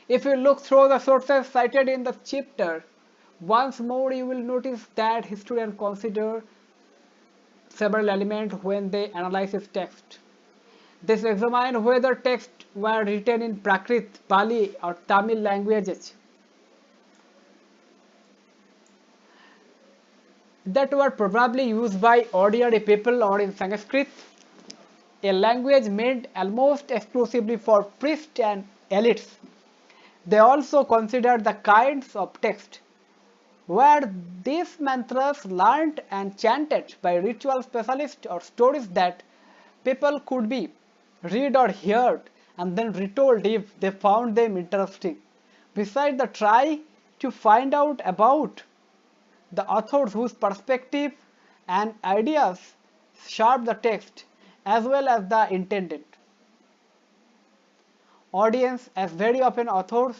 Speaker 1: If you look through the sources cited in the chapter, once more you will notice that historians consider several elements when they analyze its text. This examines whether texts were written in Prakrit, Pali or Tamil languages that were probably used by ordinary people, or in Sanskrit, a language meant almost exclusively for priests and elites. They also considered the kinds of text were these mantras learnt and chanted by ritual specialists, or stories that people could be read or heard and then retold if they found them interesting. Besides the try to find out about the authors whose perspective and ideas shaped the text as well as the intended audience, as very often authors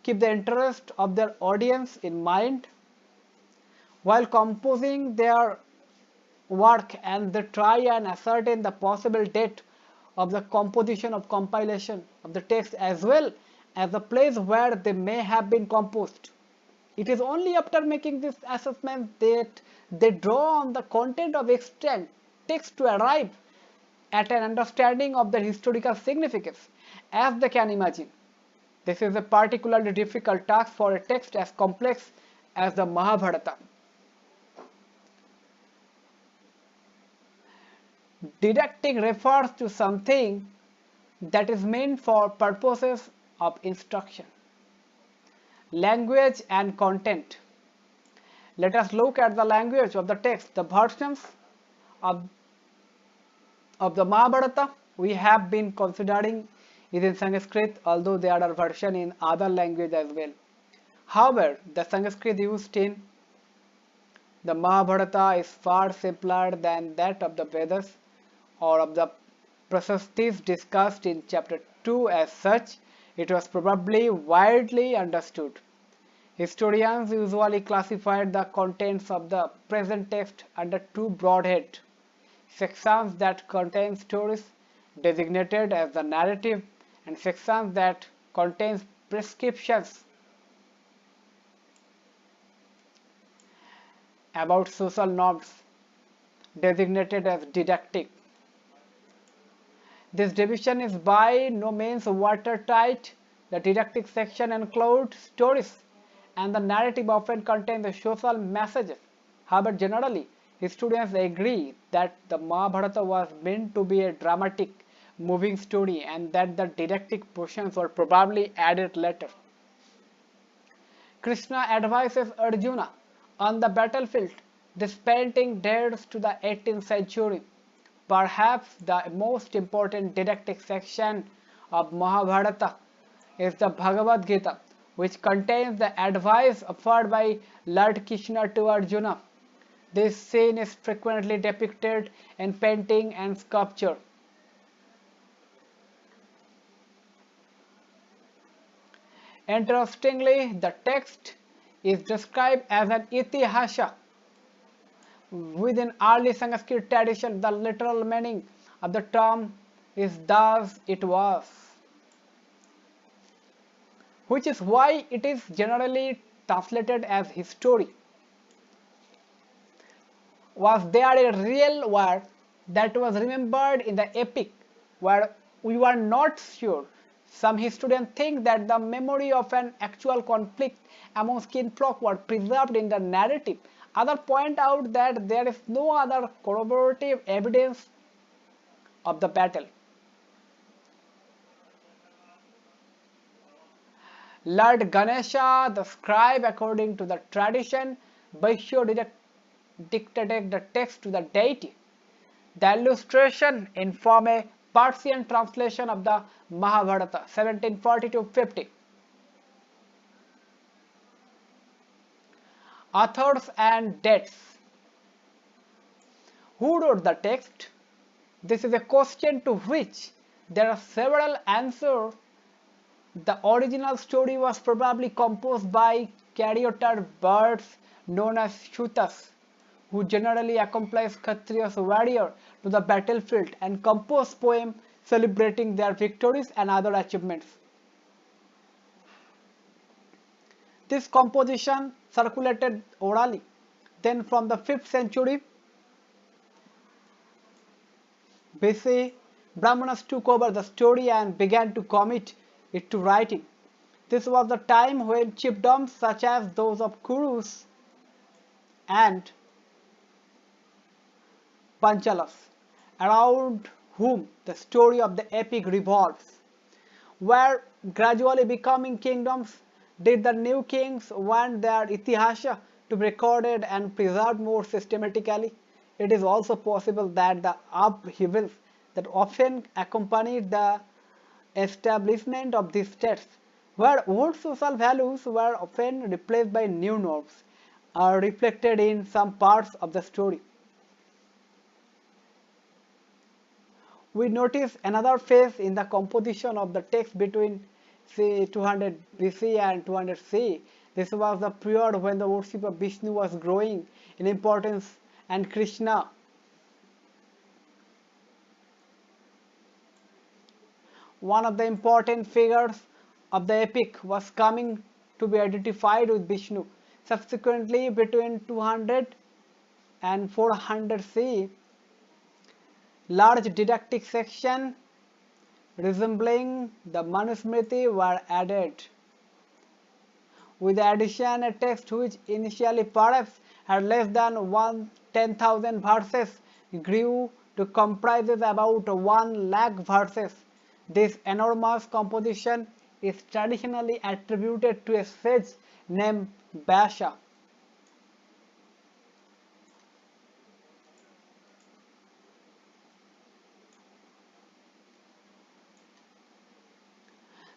Speaker 1: keep the interest of their audience in mind while composing their work, and they try and ascertain the possible date of the composition of compilation of the text as well as the place where they may have been composed. It is only after making this assessment that they draw on the content of extant text to arrive at an understanding of their historical significance, as they can imagine. This is a particularly difficult task for a text as complex as the Mahabharata. Didactic refers to something that is meant for purposes of instruction. Language and content. Let us look at the language of the text. The versions of the Mahabharata we have been considering is in Sanskrit, although there are versions in other languages as well. However, the Sanskrit used in the Mahabharata is far simpler than that of the Vedas or of the Prasastis discussed in chapter 2. As such, it was probably widely understood. Historians usually classified the contents of the present text under two broad heads: sections that contain stories designated as the narrative, and sections that contain prescriptions about social norms designated as didactic. This division is by no means watertight. The didactic section includes stories, and the narrative often contains the social messages. However, generally, historians agree that the Mahabharata was meant to be a dramatic, moving story, and that the didactic portions were probably added later. Krishna advises Arjuna on the battlefield, dating dates to the 18th century. Perhaps the most important didactic section of Mahabharata is the Bhagavad Gita, which contains the advice offered by Lord Krishna to Arjuna. This scene is frequently depicted in painting and sculpture. Interestingly, the text is described as an itihasa. Within early Sanskrit tradition, the literal meaning of the term is "thus it was," which is why it is generally translated as history. Was there a real war that was remembered in the epic where we were not sure? Some historians think that the memory of an actual conflict among kinfolk were preserved in the narrative. Others point out that there is no other corroborative evidence of the battle. Lord Ganesha, the scribe, according to the tradition, Vaishya dictated the text to the deity. The illustration inform a Persian translation of the Mahabharata, 1740–50. Authors and dates. Who wrote the text? This is a question to which there are several answers. The original story was probably composed by charioteer birds known as Shutas, who generally accompanies Kshatriya's warrior to the battlefield and compose poems celebrating their victories and other achievements. This composition circulated orally. Then from the 5th century, BC, Brahmanas took over the story and began to commit it to writing. This was the time when chiefdoms such as those of Kurus and Panchalas, around whom the story of the epic revolves, were gradually becoming kingdoms. Did the new kings want their itihasa to be recorded and preserved more systematically? It is also possible that the upheavals that often accompanied the establishment of these states, where old social values were often replaced by new norms, are reflected in some parts of the story. We notice another phase in the composition of the text between say 200 BC and 200 CE. This was the period when the worship of Vishnu was growing in importance and Krishna one of the important figures of the epic was coming to be identified with Vishnu. Subsequently, between 200 and 400 CE, large didactic sections resembling the Manusmriti were added. With the addition, a text which initially perhaps had less than 10,000 verses grew to comprise about 1 lakh verses. This enormous composition is traditionally attributed to a sage named Vyasa.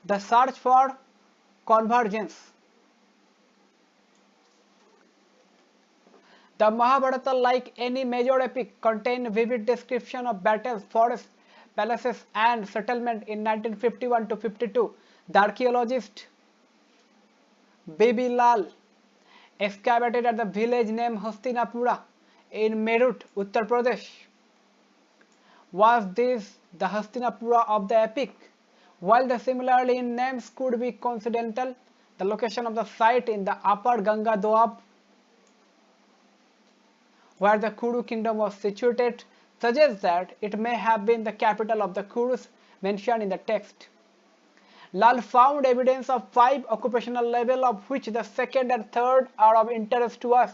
Speaker 1: The search for convergence. The Mahabharata, like any major epic, contained vivid description of battles, forests, palaces, and settlement in 1951 to 52. The archaeologist B.B. Lal excavated at the village named Hastinapura in Meerut, Uttar Pradesh. Was this the Hastinapura of the epic? While the similarity in names could be coincidental, the location of the site in the upper Ganga Doab, where the Kuru kingdom was situated, suggests that it may have been the capital of the Kurus mentioned in the text. Lal found evidence of 5 occupational levels, of which the second and third are of interest to us.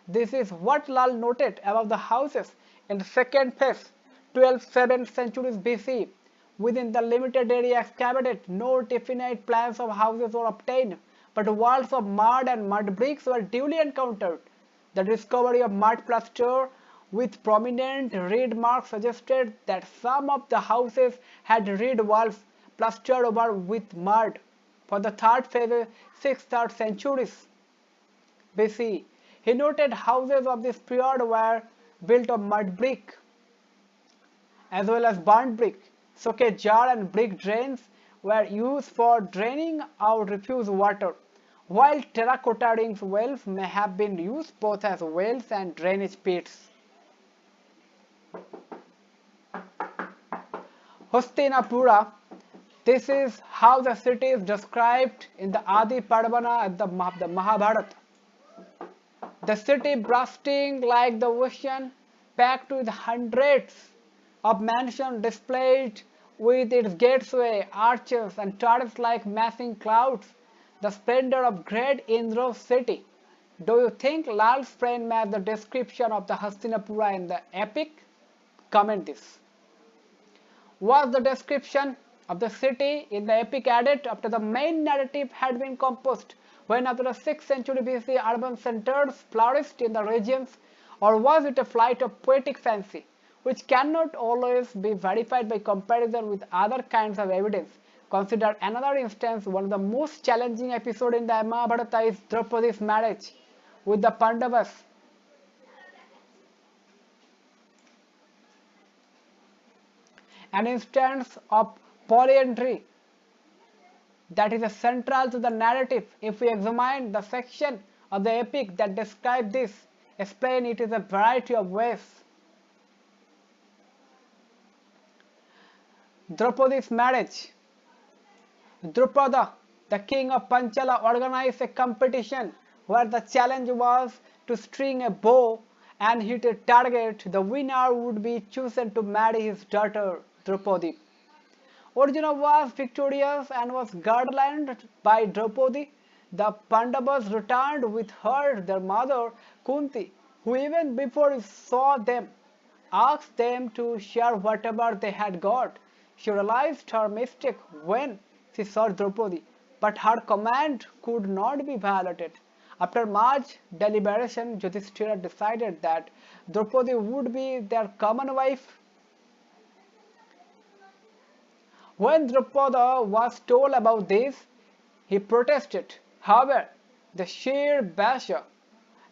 Speaker 1: This is what Lal noted above the houses in the second phase, 12th-7th centuries BC. Within the limited area excavated, no definite plans of houses were obtained, but walls of mud and mud bricks were duly encountered. The discovery of mud plaster with prominent reed marks suggested that some of the houses had reed walls plastered over with mud. For the third phase, 6th-3rd centuries BC, he noted houses of this period were built of mud brick as well as burnt brick. Socket jar and brick drains were used for draining out refuse water, while terracotta ring wells may have been used both as wells and drainage pits. Hastinapura. This is how the city is described in the Adi Parvana of the Mahabharata. The city bursting like the ocean, packed with hundreds of mansions displayed with its gateway, arches, and turrets like massing clouds, the splendor of great Indra's city. Do you think Lal's friend matched the description of the Hastinapura in the epic? Comment this. Was the description of the city in the epic added after the main narrative had been composed, when after the 6th century BC urban centers flourished in the regions, or was it a flight of poetic fancy, which cannot always be verified by comparison with other kinds of evidence? Consider another instance. One of the most challenging episodes in the Mahabharata is Draupadi's marriage with the Pandavas. An instance of polyandry that is central to the narrative. If we examine the section of the epic that describe this, explain it in a variety of ways. Draupadi's marriage. Drupada, the king of Panchala, organized a competition where the challenge was to string a bow and hit a target, the winner would be chosen to marry his daughter Draupadi. Arjuna was victorious and was guarded by Draupadi. The Pandavas returned with her, their mother Kunti, who even before he saw them, asked them to share whatever they had got. She realized her mistake when she saw Draupadi, but her command could not be violated. After much deliberation, Yudhishthira decided that Draupadi would be their common wife. When Drupada was told about this, he protested. However, the Sher Basha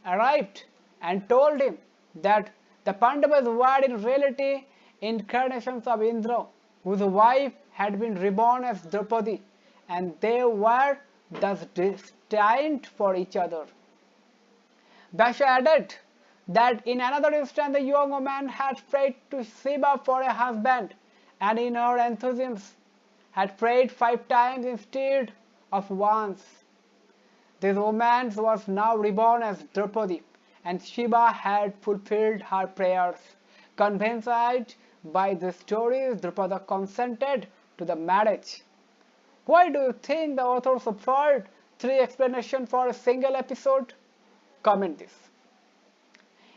Speaker 1: arrived and told him that the Pandavas were in reality incarnations of Indra, whose wife had been reborn as Draupadi, and they were thus destined for each other. Basha added that in another instant the young woman had prayed to Shiva for a husband, and in her enthusiasm had prayed 5 times instead of once. This woman was now reborn as Draupadi, and Shiva had fulfilled her prayers. Convinced by the stories, Drupada consented to the marriage. Why do you think the authors offered 3 explanations for a single episode? Comment this.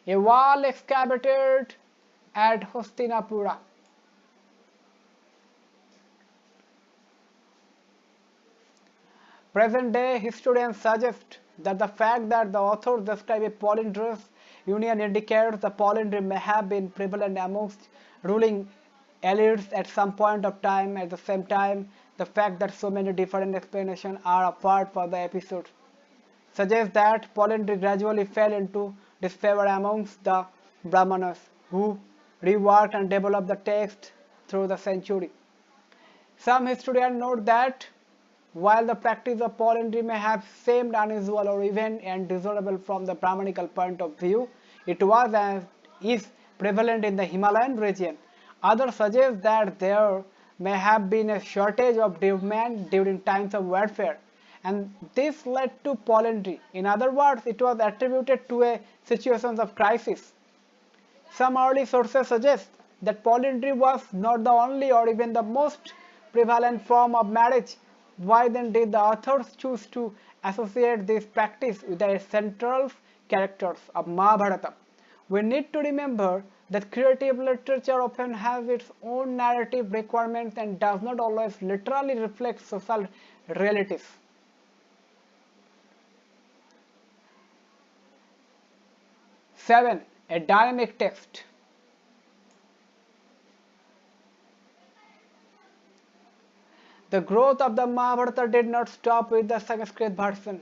Speaker 1: A wall excavated at Hastinapura. Present-day historians suggest that the fact that the authors describe a polyandrous union indicates the polyandry may have been prevalent amongst ruling elites at some point of time. At the same time, the fact that so many different explanations are offered for the episode suggests that polyandry gradually fell into disfavor amongst the Brahmanas, who reworked and developed the text through the century. Some historians note that while the practice of polyandry may have seemed unusual or even undesirable from the Brahmanical point of view, it was and is prevalent in the Himalayan region. Others suggest that there may have been a shortage of demand during times of warfare, and this led to polyandry. In other words, it was attributed to a situation of crisis. Some early sources suggest that polyandry was not the only or even the most prevalent form of marriage. Why then did the authors choose to associate this practice with the central characters of Mahabharata? We need to remember that creative literature often has its own narrative requirements and does not always literally reflect social realities. Seven, a dynamic text. The growth of the Mahabharata did not stop with the Sanskrit version.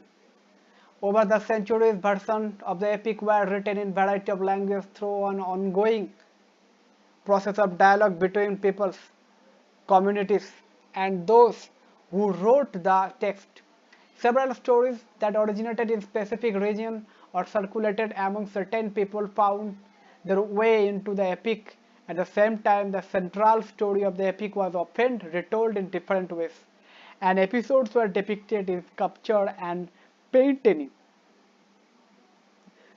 Speaker 1: Over the centuries, versions of the epic were written in a variety of languages through an ongoing process of dialogue between peoples, communities, and those who wrote the text. Several stories that originated in specific region or circulated among certain people found their way into the epic. At the same time, the central story of the epic was often retold in different ways, and episodes were depicted in sculpture and painting.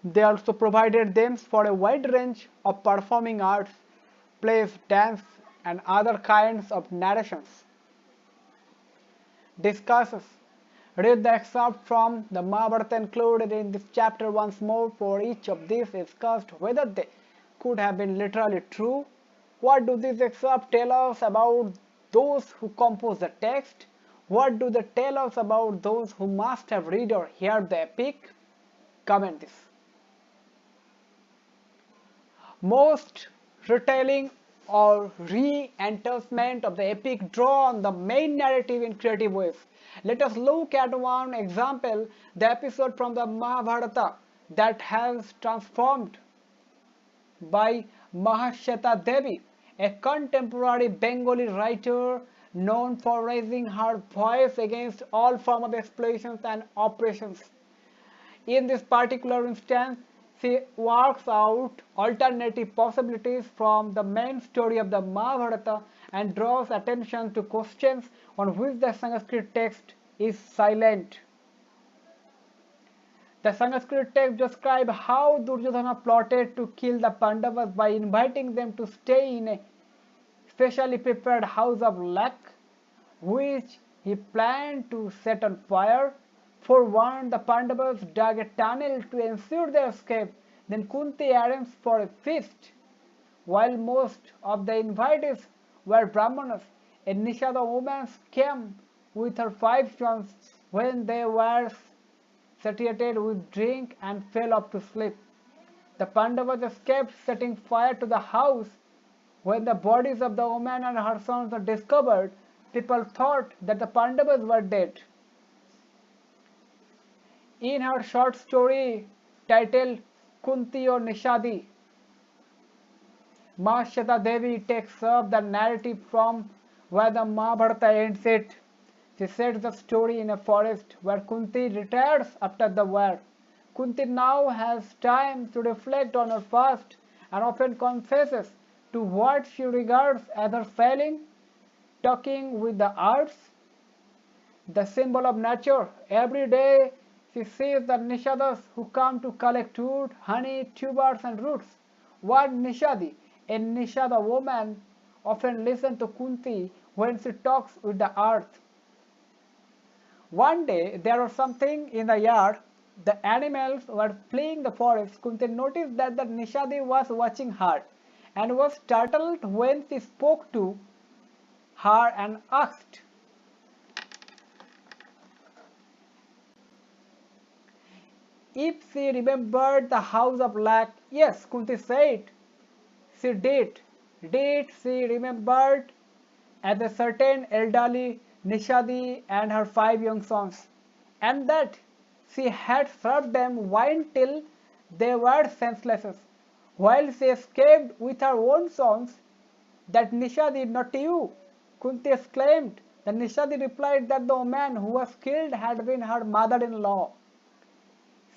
Speaker 1: They also provided themes for a wide range of performing arts, plays, dance, and other kinds of narrations. Discusses. Read the excerpt from the Mahabharata included in this chapter once more. For each of these discussed whether they could have been literally true. What do these excerpts tell us about those who compose the text? What do they tell us about those who must have read or heard the epic? Comment this. Most retelling or reinterpretation of the epic draw on the main narrative in creative ways. Let us look at one example, the episode from the Mahabharata that has transformed by Mahashweta Devi, a contemporary Bengali writer known for raising her voice against all forms of exploitations and oppressions. In this particular instance, she works out alternative possibilities from the main story of the Mahabharata and draws attention to questions on which the Sanskrit text is silent. The Sanskrit text describes how Duryodhana plotted to kill the Pandavas by inviting them to stay in a specially prepared house of luck, which he planned to set on fire. Forewarned, the Pandavas dug a tunnel to ensure their escape. Then Kunti arranged for a feast. While most of the invitees were Brahmanas, a Nishada woman came with her 5 sons when they were satiated with drink and fell off to sleep. The Pandavas escaped, setting fire to the house. When the bodies of the woman and her sons were discovered, people thought that the Pandavas were dead. In her short story titled Kunti or Nishadi, Mahashata Devi takes up the narrative from where the Mahabharata ends it. She sets the story in a forest where Kunti retires after the war. Kunti now has time to reflect on her past and often confesses to what she regards as her failing, talking with the earth, the symbol of nature. Every day she sees the Nishadas who come to collect wood, honey, tubers and roots. One Nishadi, a Nishada woman, often listens to Kunti when she talks with the earth. One day there was something in the yard. The animals were fleeing the forest. Kunti noticed that the Nishadi was watching her and was startled when she spoke to her and asked, if she remembered the house of luck. Yes, Kunti said, she did. Did she remembered as a certain elderly Nishadi and her 5 young sons, and that she had served them wine till they were senseless, while she escaped with her own sons. That Nishadi, not you, Kunti exclaimed. The Nishadi replied that the woman who was killed had been her mother-in-law.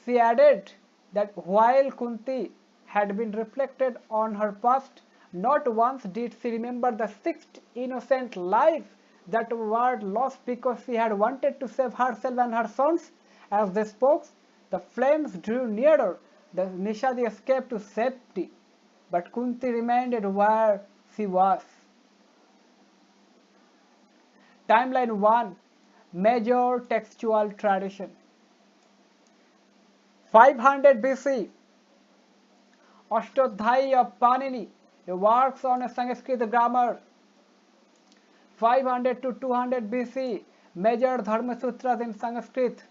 Speaker 1: She added that while Kunti had been reflected on her past, not once did she remember the 6 innocent lives that were lost because she had wanted to save herself and her sons. As they spoke, the flames drew nearer. The Nishadi escaped to safety, but Kunti remained where she was. Timeline 1. Major textual tradition. 500 BC, Ashtadhyayi of Panini, a works on a Sanskrit grammar. 500 to 200 BC, major Dharma Sutras in Sanskrit.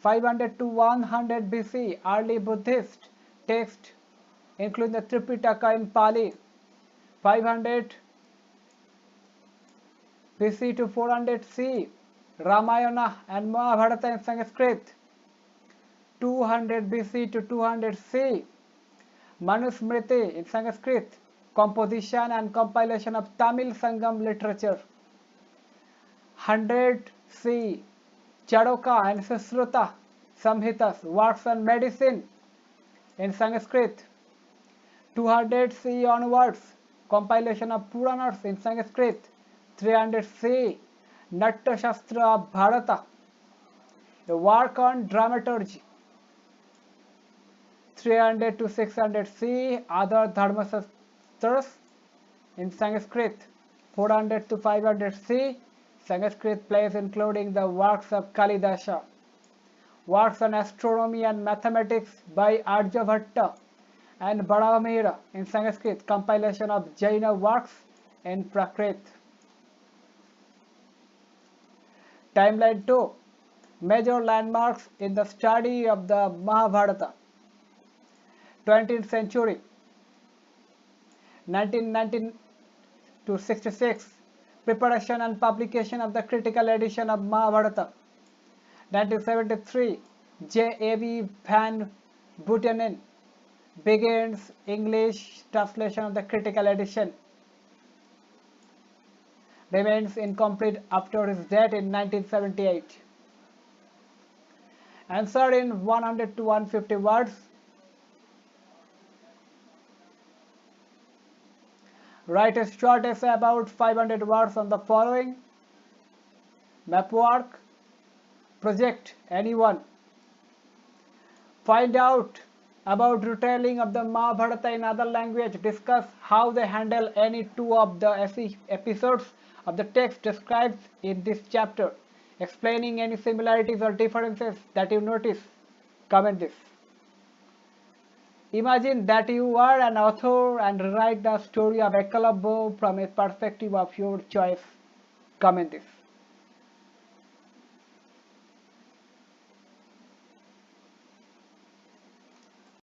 Speaker 1: 500 to 100 BC, early Buddhist text, including the Tripitaka in Pali. 500 BC to 400 C, Ramayana and Mahabharata in Sanskrit. 200 BC to 200 C, Manusmriti in Sanskrit, composition and compilation of Tamil Sangam literature. 100 C, Charoka and Susruta Samhitas, works on medicine in Sanskrit. 200 C onwards, compilation of Puranas in Sanskrit. 300 C, Natta Shastra of Bharata, a work on dramaturgy. 300 to 600 C, other Dharmasastras in Sanskrit. 400 to 500 C, Sanskrit plays including the works of Kalidasa. Works on astronomy and mathematics by Aryabhatta and Baramira in Sanskrit, compilation of Jaina works in Prakrit. Timeline 2. Major landmarks in the study of the Mahabharata. 20th century, 1919 to 66, preparation and publication of the critical edition of Mahabharata. 1973, J.A.V. Van Buitenen begins English translation of the critical edition. Remains incomplete after his death in 1978. Answer in 100 to 150 words. Write a short essay about 500 words on the following. Map work. Project anyone. Find out about retelling of the Mahabharata in other language. Discuss how they handle any two of the episodes of the text described in this chapter. Explaining any similarities or differences that you notice. Comment this. Imagine that you are an author and write the story of Ekalavya from a perspective of your choice. Comment this.